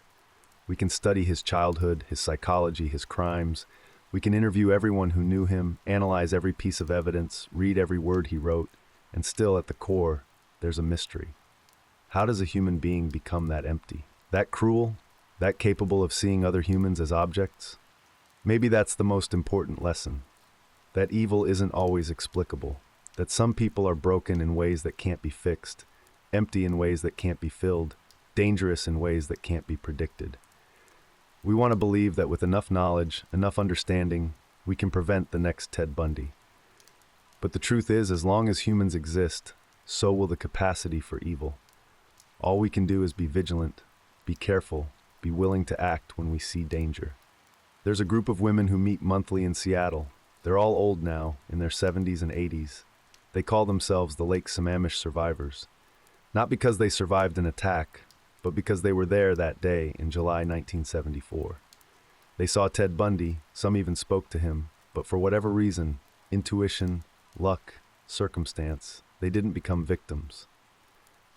We can study his childhood, his psychology, his crimes. We can interview everyone who knew him, analyze every piece of evidence, read every word he wrote, and still at the core, there's a mystery. How does a human being become that empty? That cruel? That capable of seeing other humans as objects? Maybe that's the most important lesson. That evil isn't always explicable. That some people are broken in ways that can't be fixed, empty in ways that can't be filled, dangerous in ways that can't be predicted. We want to believe that with enough knowledge, enough understanding, we can prevent the next Ted Bundy. But the truth is, as long as humans exist, so will the capacity for evil. All we can do is be vigilant, be careful, be willing to act when we see danger. There's a group of women who meet monthly in Seattle. They're all old now, in their 70s and 80s. They call themselves the Lake Sammamish survivors. Not because they survived an attack, but because they were there that day in July 1974. They saw Ted Bundy, some even spoke to him, but for whatever reason, intuition, luck, circumstance, they didn't become victims.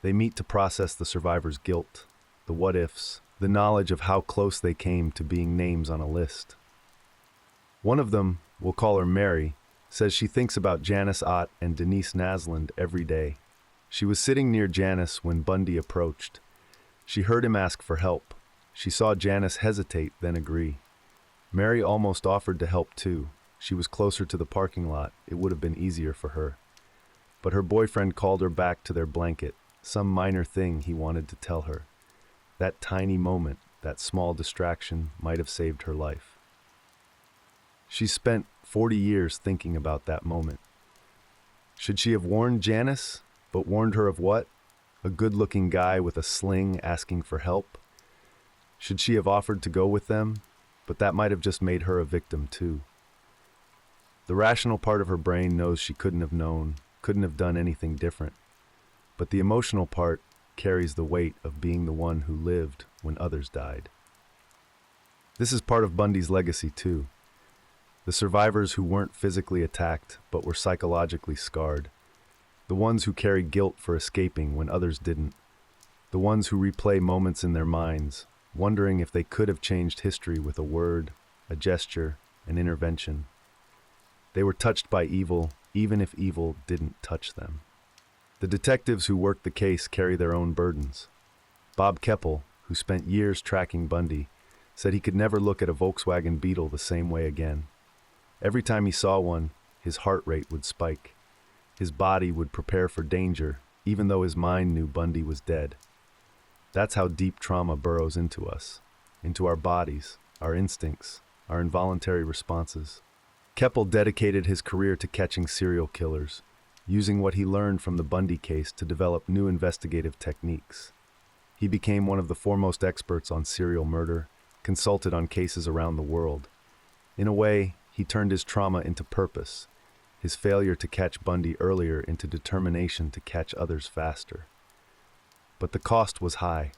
They meet to process the survivor's guilt, the what-ifs, the knowledge of how close they came to being names on a list. One of them, we'll call her Mary, says she thinks about Janice Ott and Denise Nasland every day. She was sitting near Janice when Bundy approached. She heard him ask for help. She saw Janice hesitate, then agree. Mary almost offered to help too. She was closer to the parking lot. It would have been easier for her. But her boyfriend called her back to their blanket, some minor thing he wanted to tell her. That tiny moment, that small distraction, might have saved her life. She spent 40 years thinking about that moment. Should she have warned Janice? But warned her of what? A good-looking guy with a sling asking for help? Should she have offered to go with them? But that might have just made her a victim too. The rational part of her brain knows she couldn't have known, couldn't have done anything different. But the emotional part carries the weight of being the one who lived when others died. This is part of Bundy's legacy too. The survivors who weren't physically attacked but were psychologically scarred. The ones who carry guilt for escaping when others didn't. The ones who replay moments in their minds, wondering if they could have changed history with a word, a gesture, an intervention. They were touched by evil, even if evil didn't touch them. The detectives who worked the case carry their own burdens. Bob Keppel, who spent years tracking Bundy, said he could never look at a Volkswagen Beetle the same way again. Every time he saw one, his heart rate would spike. His body would prepare for danger, even though his mind knew Bundy was dead. That's how deep trauma burrows into us, into our bodies, our instincts, our involuntary responses. Keppel dedicated his career to catching serial killers, using what he learned from the Bundy case to develop new investigative techniques. He became one of the foremost experts on serial murder, consulted on cases around the world. In a way, he turned his trauma into purpose, his failure to catch Bundy earlier into determination to catch others faster. But the cost was high.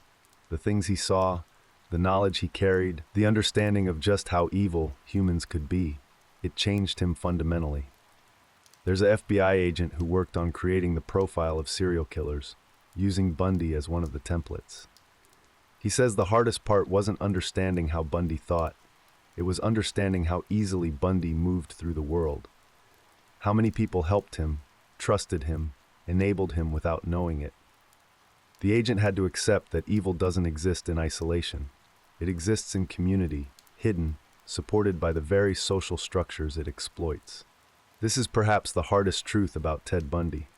The things he saw, the knowledge he carried, the understanding of just how evil humans could be, it changed him fundamentally. There's an FBI agent who worked on creating the profile of serial killers, using Bundy as one of the templates. He says the hardest part wasn't understanding how Bundy thought. It was understanding how easily Bundy moved through the world. How many people helped him, trusted him, enabled him without knowing it. The agent had to accept that evil doesn't exist in isolation. It exists in community, hidden, supported by the very social structures it exploits. This is perhaps the hardest truth about Ted Bundy.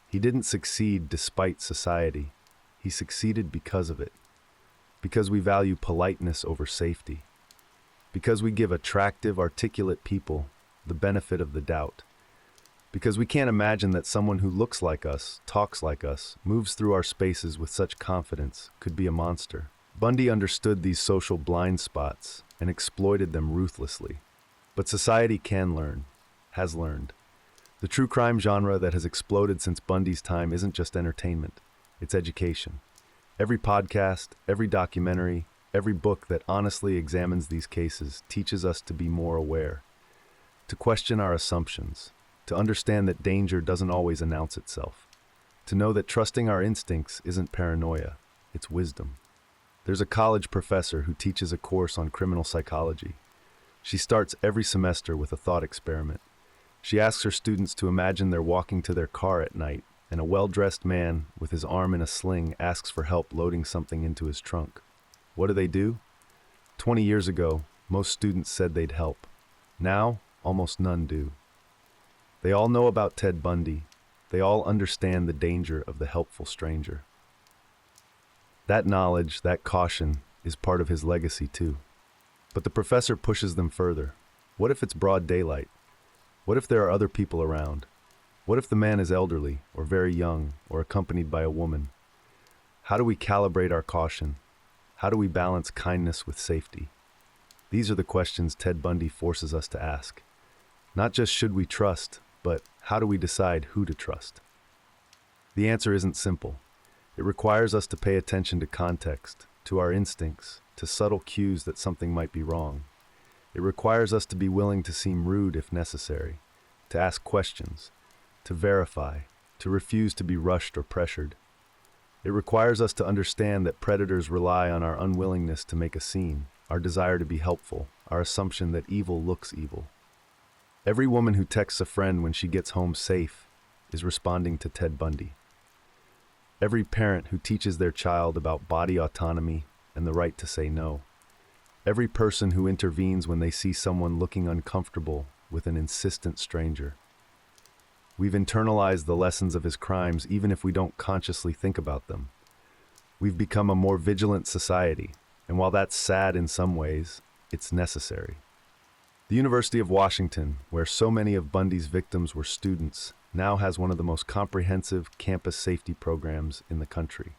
He didn't succeed despite society. He succeeded because of it. Because we value politeness over safety. Because we give attractive, articulate people the benefit of the doubt. Because we can't imagine that someone who looks like us, talks like us, moves through our spaces with such confidence could be a monster. Bundy understood these social blind spots and exploited them ruthlessly. But society can learn, has learned. The true crime genre that has exploded since Bundy's time isn't just entertainment, it's education. Every podcast, every documentary, every book that honestly examines these cases teaches us to be more aware, to question our assumptions, to understand that danger doesn't always announce itself, to know that trusting our instincts isn't paranoia, it's wisdom. There's a college professor who teaches a course on criminal psychology. She starts every semester with a thought experiment. She asks her students to imagine they're walking to their car at night, and a well-dressed man with his arm in a sling asks for help loading something into his trunk. What do? 20 years ago, most students said they'd help. Now, almost none do. They all know about Ted Bundy. They all understand the danger of the helpful stranger. That knowledge, that caution, is part of his legacy too. But the professor pushes them further. What if it's broad daylight? What if there are other people around? What if the man is elderly, or very young, or accompanied by a woman? How do we calibrate our caution? How do we balance kindness with safety? These are the questions Ted Bundy forces us to ask. Not just should we trust, but how do we decide who to trust? The answer isn't simple. It requires us to pay attention to context, to our instincts, to subtle cues that something might be wrong. It requires us to be willing to seem rude if necessary, to ask questions, to verify, to refuse to be rushed or pressured. It requires us to understand that predators rely on our unwillingness to make a scene, our desire to be helpful, our assumption that evil looks evil. Every woman who texts a friend when she gets home safe is responding to Ted Bundy. Every parent who teaches their child about body autonomy and the right to say no. every person who intervenes when they see someone looking uncomfortable with an insistent stranger. We've internalized the lessons of his crimes even if we don't consciously think about them. We've become a more vigilant society, and while that's sad in some ways, it's necessary. The University of Washington, where so many of Bundy's victims were students, now has one of the most comprehensive campus safety programs in the country.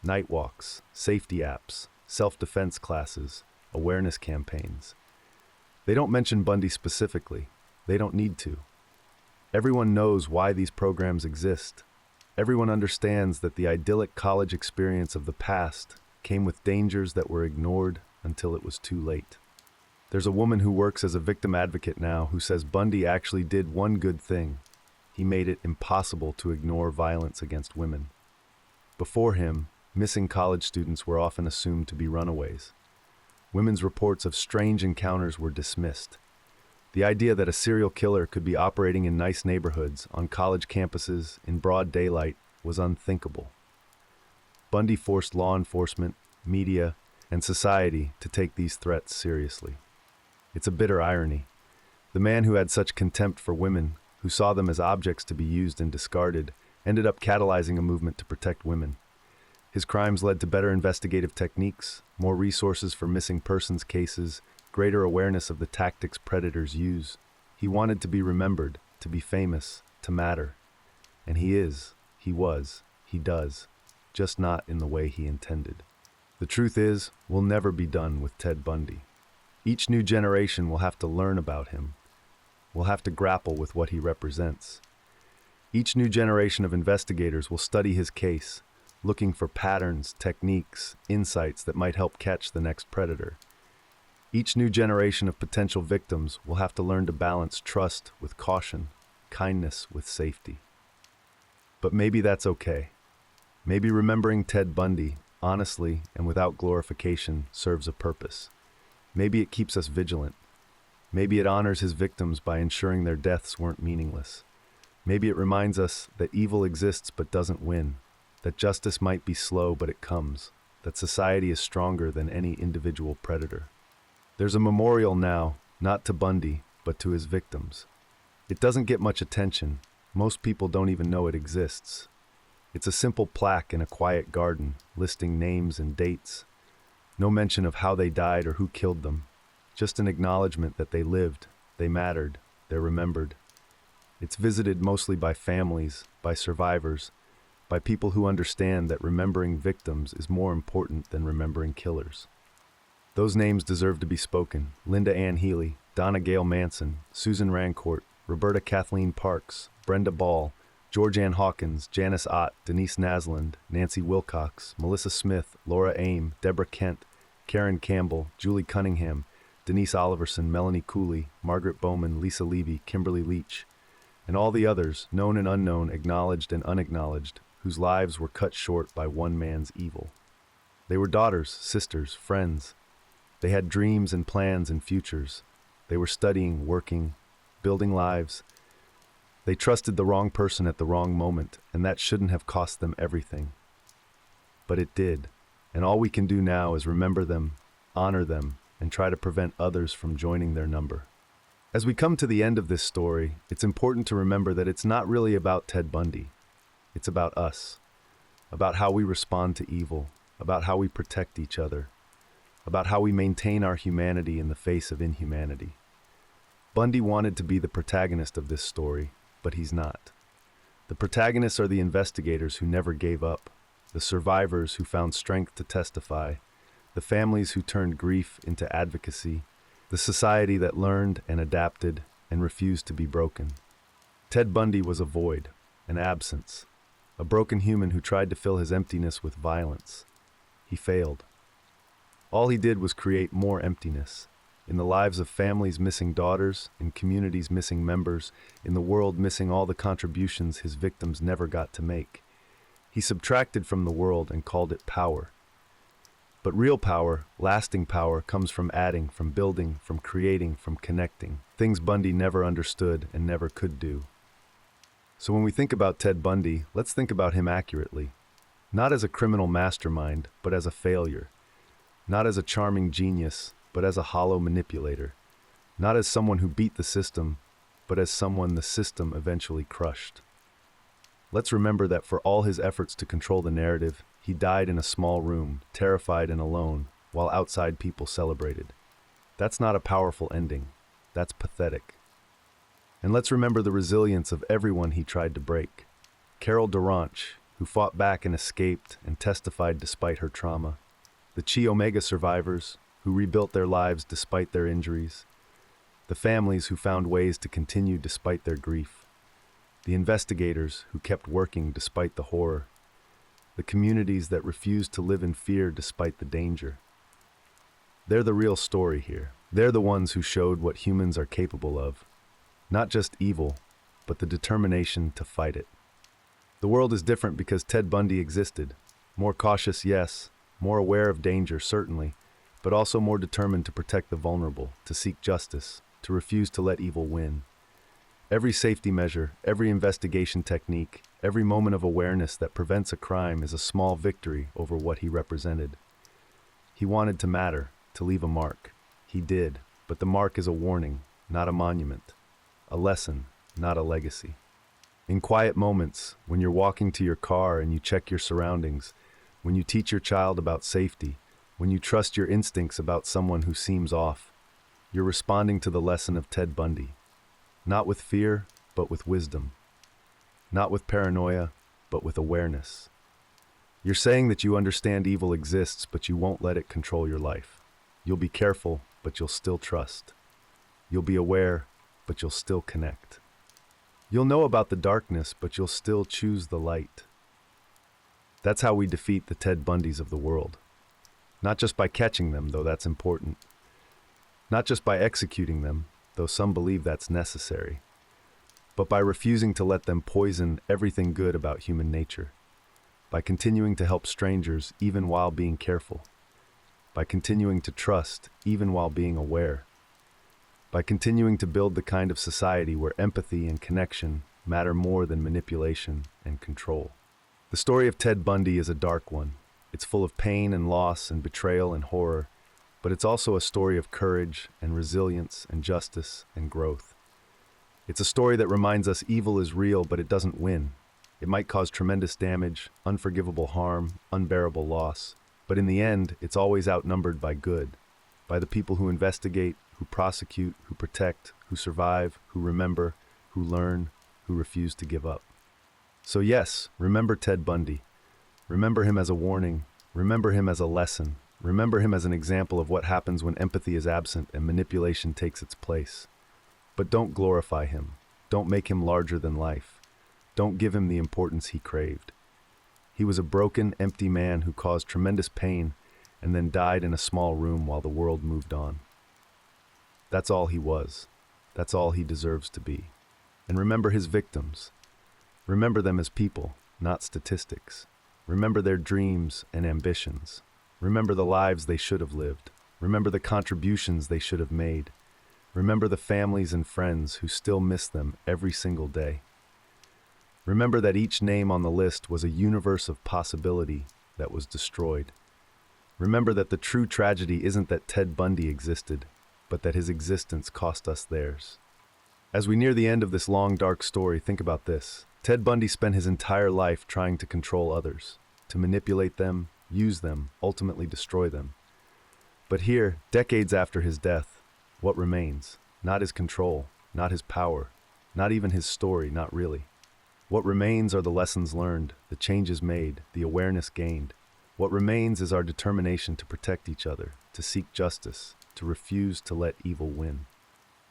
Night walks, safety apps, self-defense classes, awareness campaigns. They don't mention Bundy specifically. They don't need to. Everyone knows why these programs exist. Everyone understands that the idyllic college experience of the past came with dangers that were ignored until it was too late. There's a woman who works as a victim advocate now who says Bundy actually did one good thing. He made it impossible to ignore violence against women. Before him, missing college students were often assumed to be runaways. Women's reports of strange encounters were dismissed. The idea that a serial killer could be operating in nice neighborhoods, on college campuses, in broad daylight, was unthinkable. Bundy forced law enforcement, media, and society to take these threats seriously. It's a bitter irony. The man who had such contempt for women, who saw them as objects to be used and discarded, ended up catalyzing a movement to protect women. His crimes led to better investigative techniques, more resources for missing persons cases, greater awareness of the tactics predators use. He wanted to be remembered, to be famous, to matter. And he is, he was, he does, just not in the way he intended. The truth is, we'll never be done with Ted Bundy. Each new generation will have to learn about him. We'll have to grapple with what he represents. Each new generation of investigators will study his case, looking for patterns, techniques, insights that might help catch the next predator. Each new generation of potential victims will have to learn to balance trust with caution, kindness with safety. But maybe that's okay. Maybe remembering Ted Bundy, honestly and without glorification, serves a purpose. Maybe it keeps us vigilant. Maybe it honors his victims by ensuring their deaths weren't meaningless. Maybe it reminds us that evil exists but doesn't win, that justice might be slow but it comes, that society is stronger than any individual predator. There's a memorial now, not to Bundy, but to his victims. It doesn't get much attention. Most people don't even know it exists. It's a simple plaque in a quiet garden, listing names and dates. No mention of how they died or who killed them. Just an acknowledgement that they lived, they mattered, they're remembered. It's visited mostly by families, by survivors, by people who understand that remembering victims is more important than remembering killers. Those names deserve to be spoken. Linda Ann Healy, Donna Gail Manson, Susan Rancourt, Roberta Kathleen Parks, Brenda Ball, George Ann Hawkins, Janice Ott, Denise Nasland, Nancy Wilcox, Melissa Smith, Laura Aim, Deborah Kent, Karen Campbell, Julie Cunningham, Denise Oliverson, Melanie Cooley, Margaret Bowman, Lisa Levy, Kimberly Leach, and all the others, known and unknown, acknowledged and unacknowledged, whose lives were cut short by one man's evil. They were daughters, sisters, friends. They had dreams and plans and futures. They were studying, working, building lives. They trusted the wrong person at the wrong moment, and that shouldn't have cost them everything. But it did, and all we can do now is remember them, honor them, and try to prevent others from joining their number. As we come to the end of this story, it's important to remember that it's not really about Ted Bundy. It's about us, about how we respond to evil, about how we protect each other, about how we maintain our humanity in the face of inhumanity. Bundy wanted to be the protagonist of this story, but he's not. The protagonists are the investigators who never gave up, the survivors who found strength to testify, the families who turned grief into advocacy, the society that learned and adapted and refused to be broken. Ted Bundy was a void, an absence, a broken human who tried to fill his emptiness with violence. He failed. All he did was create more emptiness, in the lives of families missing daughters, in communities missing members, in the world missing all the contributions his victims never got to make. He subtracted from the world and called it power. But real power, lasting power, comes from adding, from building, from creating, from connecting, things Bundy never understood and never could do. So when we think about Ted Bundy, let's think about him accurately. Not as a criminal mastermind, but as a failure. Not as a charming genius, but as a hollow manipulator. Not as someone who beat the system, but as someone the system eventually crushed. Let's remember that for all his efforts to control the narrative, he died in a small room, terrified and alone, while outside people celebrated. That's not a powerful ending. That's pathetic. And let's remember the resilience of everyone he tried to break. Carol Durant, who fought back and escaped and testified despite her trauma. The Chi Omega survivors, who rebuilt their lives despite their injuries. The families who found ways to continue despite their grief. The investigators who kept working despite the horror. The communities that refused to live in fear despite the danger. They're the real story here. They're the ones who showed what humans are capable of. Not just evil, but the determination to fight it. The world is different because Ted Bundy existed. More cautious, yes. More aware of danger, certainly. But also more determined to protect the vulnerable, to seek justice, to refuse to let evil win. Every safety measure, every investigation technique, every moment of awareness that prevents a crime is a small victory over what he represented. He wanted to matter, to leave a mark. He did, but the mark is a warning, not a monument. A lesson, not a legacy. In quiet moments, when you're walking to your car and you check your surroundings, when you teach your child about safety, when you trust your instincts about someone who seems off, you're responding to the lesson of Ted Bundy. Not with fear, but with wisdom. Not with paranoia, but with awareness. You're saying that you understand evil exists, but you won't let it control your life. You'll be careful, but you'll still trust. You'll be aware, but you'll still connect. You'll know about the darkness, but you'll still choose the light. That's how we defeat the Ted Bundys of the world. Not just by catching them, though that's important. Not just by executing them, though some believe that's necessary. But by refusing to let them poison everything good about human nature. By continuing to help strangers even while being careful. By continuing to trust even while being aware. By continuing to build the kind of society where empathy and connection matter more than manipulation and control. The story of Ted Bundy is a dark one. It's full of pain and loss and betrayal and horror, but it's also a story of courage and resilience and justice and growth. It's a story that reminds us evil is real, but it doesn't win. It might cause tremendous damage, unforgivable harm, unbearable loss, but in the end, it's always outnumbered by good, by the people who investigate, who prosecute, who protect, who survive, who remember, who learn, who refuse to give up. So yes, remember Ted Bundy. Remember him as a warning. Remember him as a lesson. Remember him as an example of what happens when empathy is absent and manipulation takes its place. But don't glorify him. Don't make him larger than life. Don't give him the importance he craved. He was a broken, empty man who caused tremendous pain and then died in a small room while the world moved on. That's all he was. That's all he deserves to be. And remember his victims. Remember them as people, not statistics. Remember their dreams and ambitions. Remember the lives they should have lived. Remember the contributions they should have made. Remember the families and friends who still miss them every single day. Remember that each name on the list was a universe of possibility that was destroyed. Remember that the true tragedy isn't that Ted Bundy existed, but that his existence cost us theirs. As we near the end of this long, dark story, think about this. Ted Bundy spent his entire life trying to control others, to manipulate them, use them, ultimately destroy them. But here, decades after his death, what remains? Not his control, not his power, not even his story, not really. What remains are the lessons learned, the changes made, the awareness gained. What remains is our determination to protect each other, to seek justice, to refuse to let evil win.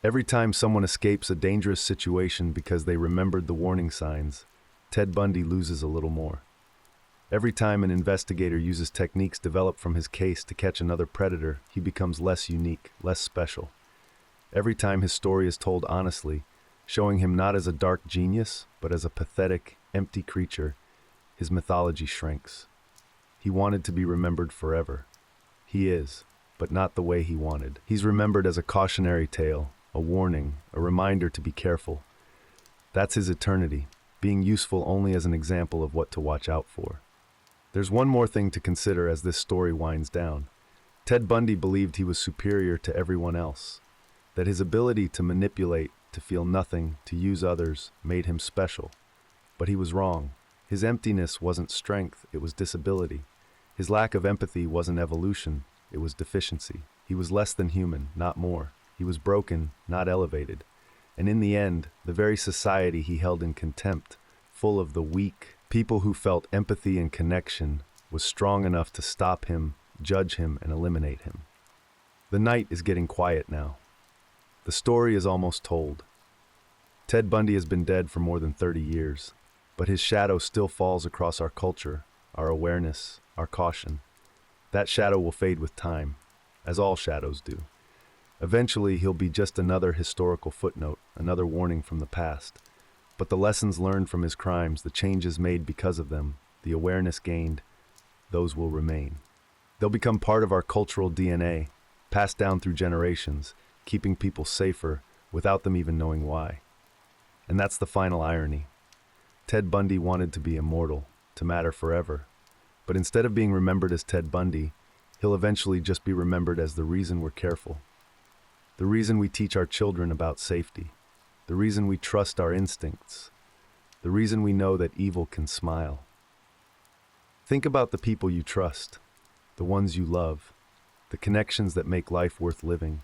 Every time someone escapes a dangerous situation because they remembered the warning signs, Ted Bundy loses a little more. Every time an investigator uses techniques developed from his case to catch another predator, he becomes less unique, less special. Every time his story is told honestly, showing him not as a dark genius, but as a pathetic, empty creature, his mythology shrinks. He wanted to be remembered forever. He is, but not the way he wanted. He's remembered as a cautionary tale, a warning, a reminder to be careful. That's his eternity, being useful only as an example of what to watch out for. There's one more thing to consider as this story winds down. Ted Bundy believed he was superior to everyone else, that his ability to manipulate, to feel nothing, to use others, made him special. But he was wrong. His emptiness wasn't strength, it was disability. His lack of empathy wasn't evolution, it was deficiency. He was less than human, not more. He was broken, not elevated. And in the end, the very society he held in contempt, full of the weak, people who felt empathy and connection, was strong enough to stop him, judge him, and eliminate him. The night is getting quiet now. The story is almost told. Ted Bundy has been dead for more than 30 years, but his shadow still falls across our culture, our awareness, our caution. That shadow will fade with time, as all shadows do. Eventually, he'll be just another historical footnote, another warning from the past. But the lessons learned from his crimes, the changes made because of them, the awareness gained, those will remain. They'll become part of our cultural DNA, passed down through generations, keeping people safer without them even knowing why. And that's the final irony. Ted Bundy wanted to be immortal, to matter forever. But instead of being remembered as Ted Bundy, he'll eventually just be remembered as the reason we're careful. The reason we teach our children about safety. The reason we trust our instincts. The reason we know that evil can smile. Think about the people you trust, the ones you love, the connections that make life worth living.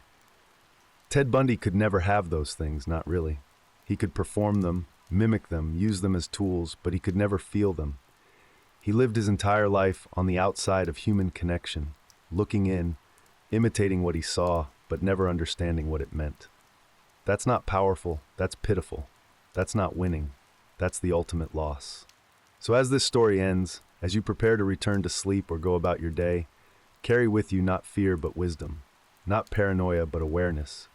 Ted Bundy could never have those things, not really. He could perform them, mimic them, use them as tools, but he could never feel them. He lived his entire life on the outside of human connection, looking in, imitating what he saw, but never understanding what it meant. That's not powerful, that's pitiful. That's not winning. That's the ultimate loss. So as this story ends, as you prepare to return to sleep or go about your day, carry with you not fear but wisdom, not paranoia but awareness,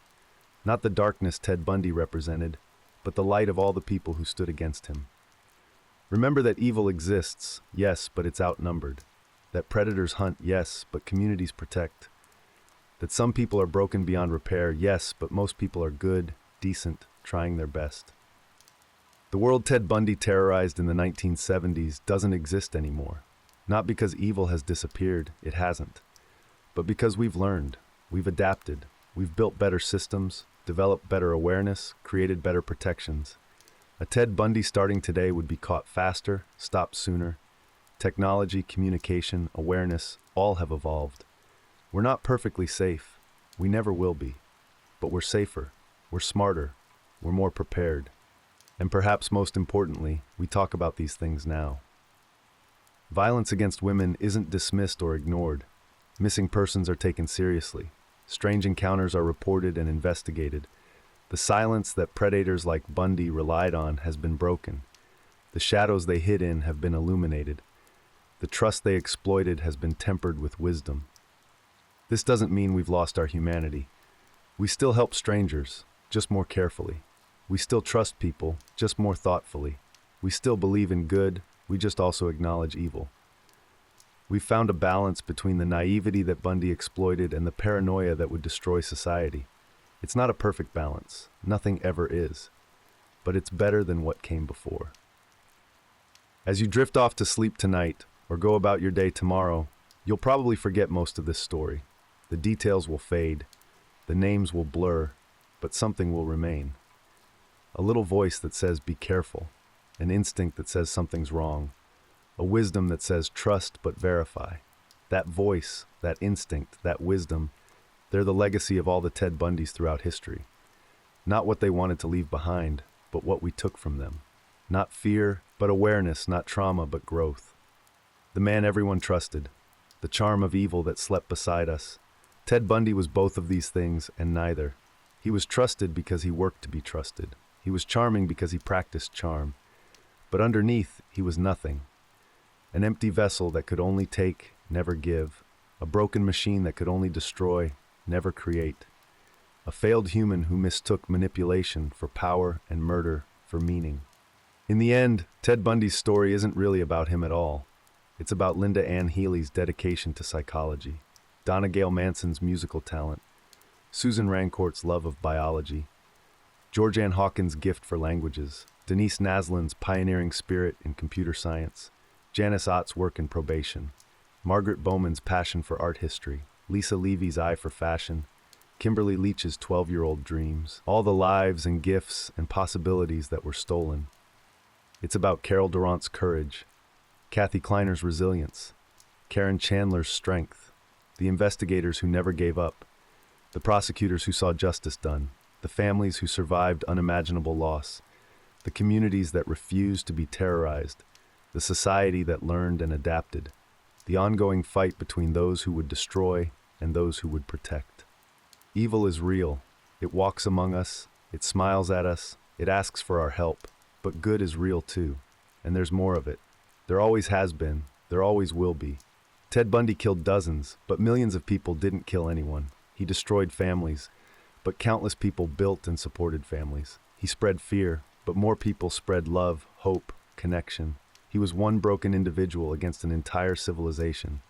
not the darkness Ted Bundy represented, but the light of all the people who stood against him. Remember that evil exists, yes, but it's outnumbered. That predators hunt, yes, but communities protect. That some people are broken beyond repair, yes, but most people are good, decent, trying their best. The world Ted Bundy terrorized in the 1970s doesn't exist anymore. Not because evil has disappeared, it hasn't. But because we've learned, we've adapted, we've built better systems, developed better awareness, created better protections. A Ted Bundy starting today would be caught faster, stopped sooner. Technology, communication, awareness, all have evolved. We're not perfectly safe. We never will be. But we're safer. We're smarter. We're more prepared. And perhaps most importantly, we talk about these things now. Violence against women isn't dismissed or ignored. Missing persons are taken seriously. Strange encounters are reported and investigated. The silence that predators like Bundy relied on has been broken. The shadows they hid in have been illuminated. The trust they exploited has been tempered with wisdom. This doesn't mean we've lost our humanity. We still help strangers, just more carefully. We still trust people, just more thoughtfully. We still believe in good, we just also acknowledge evil. We've found a balance between the naivety that Bundy exploited and the paranoia that would destroy society. It's not a perfect balance. Nothing ever is. But it's better than what came before. As you drift off to sleep tonight, or go about your day tomorrow, you'll probably forget most of this story. The details will fade. The names will blur. But something will remain. A little voice that says, be careful. An instinct that says something's wrong. A wisdom that says, trust but verify. That voice, that instinct, that wisdom, they're the legacy of all the Ted Bundys throughout history. Not what they wanted to leave behind, but what we took from them. Not fear, but awareness, not trauma, but growth. The man everyone trusted. The charm of evil that slept beside us. Ted Bundy was both of these things and neither. He was trusted because he worked to be trusted. He was charming because he practiced charm. But underneath, he was nothing. An empty vessel that could only take, never give. A broken machine that could only destroy, never create. A failed human who mistook manipulation for power and murder for meaning. In the end, Ted Bundy's story isn't really about him at all. It's about Linda Ann Healy's dedication to psychology, Donna Gale Manson's musical talent, Susan Rancourt's love of biology, George Ann Hawkins' gift for languages, Denise Naslin's pioneering spirit in computer science, Janice Ott's work in probation, Margaret Bowman's passion for art history, Lisa Levy's eye for fashion, Kimberly Leach's 12-year-old dreams, all the lives and gifts and possibilities that were stolen. It's about Carol Durant's courage, Kathy Kleiner's resilience, Karen Chandler's strength, the investigators who never gave up, the prosecutors who saw justice done, the families who survived unimaginable loss, the communities that refused to be terrorized, the society that learned and adapted, the ongoing fight between those who would destroy and those who would protect. Evil is real. It walks among us, it smiles at us, it asks for our help, but good is real too, and there's more of it. There always has been, there always will be. Ted Bundy killed dozens, but millions of people didn't kill anyone. He destroyed families, but countless people built and supported families. He spread fear, but more people spread love, hope, connection. He was one broken individual against an entire civilization.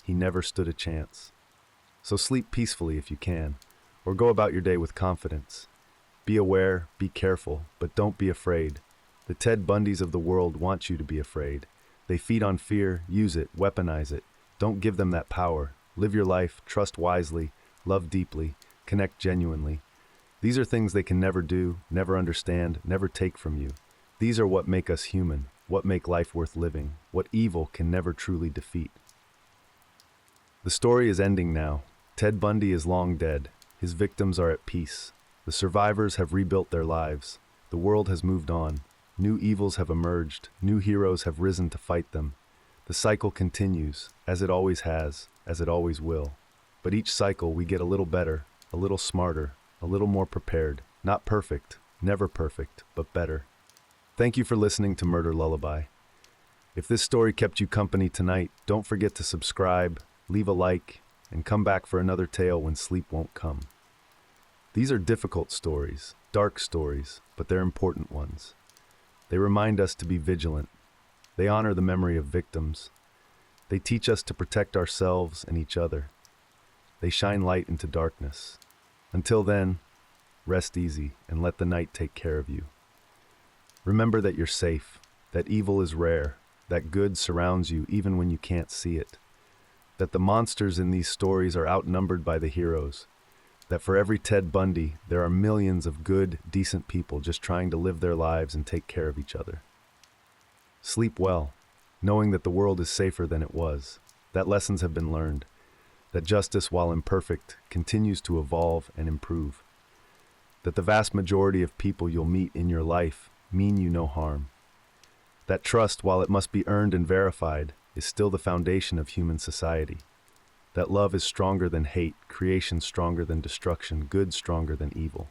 He never stood a chance. So sleep peacefully if you can, or go about your day with confidence. Be aware, be careful, but don't be afraid. The Ted Bundys of the world want you to be afraid. They feed on fear, use it, weaponize it. Don't give them that power. Live your life, trust wisely, love deeply, connect genuinely. These are things they can never do, never understand, never take from you. These are what make us human, what make life worth living, what evil can never truly defeat. The story is ending now. Ted Bundy is long dead. His victims are at peace. The survivors have rebuilt their lives. The world has moved on. New evils have emerged. New heroes have risen to fight them. The cycle continues, as it always has, as it always will. But each cycle we get a little better, a little smarter, a little more prepared. Not perfect, never perfect, but better. Thank you for listening to Murder Lullaby. If this story kept you company tonight, don't forget to subscribe, leave a like, and come back for another tale when sleep won't come. These are difficult stories, dark stories, but they're important ones. They remind us to be vigilant. They honor the memory of victims. They teach us to protect ourselves and each other. They shine light into darkness. Until then, rest easy and let the night take care of you. Remember that you're safe, that evil is rare, that good surrounds you even when you can't see it, that the monsters in these stories are outnumbered by the heroes, that for every Ted Bundy, there are millions of good, decent people just trying to live their lives and take care of each other. Sleep well, knowing that the world is safer than it was, that lessons have been learned, that justice, while imperfect, continues to evolve and improve, that the vast majority of people you'll meet in your life mean you no harm, that trust, while it must be earned and verified, is still the foundation of human society, that love is stronger than hate, creation stronger than destruction, good stronger than evil.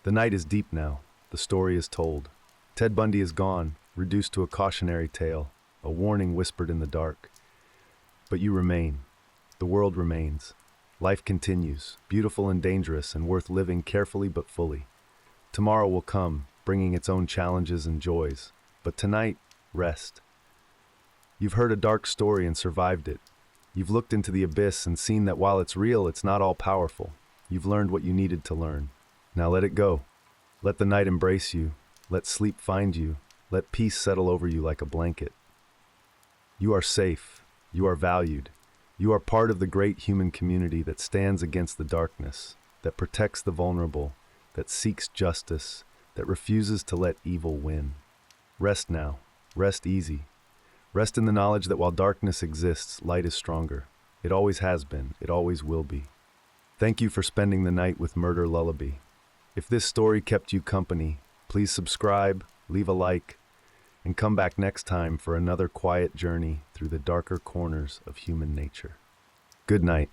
The night is deep now, the story is told. Ted Bundy is gone, reduced to a cautionary tale, a warning whispered in the dark. But you remain. The world remains. Life continues, beautiful and dangerous and worth living carefully but fully. Tomorrow will come, bringing its own challenges and joys. But tonight, rest. You've heard a dark story and survived it. You've looked into the abyss and seen that while it's real, it's not all powerful. You've learned what you needed to learn. Now let it go. Let the night embrace you. Let sleep find you. Let peace settle over you like a blanket. You are safe. You are valued. You are part of the great human community that stands against the darkness, that protects the vulnerable, that seeks justice, that refuses to let evil win. Rest now. Rest easy. Rest in the knowledge that while darkness exists, light is stronger. It always has been. It always will be. Thank you for spending the night with Murder Lullaby. If this story kept you company, please subscribe, leave a like, and come back next time for another quiet journey through the darker corners of human nature. Good night.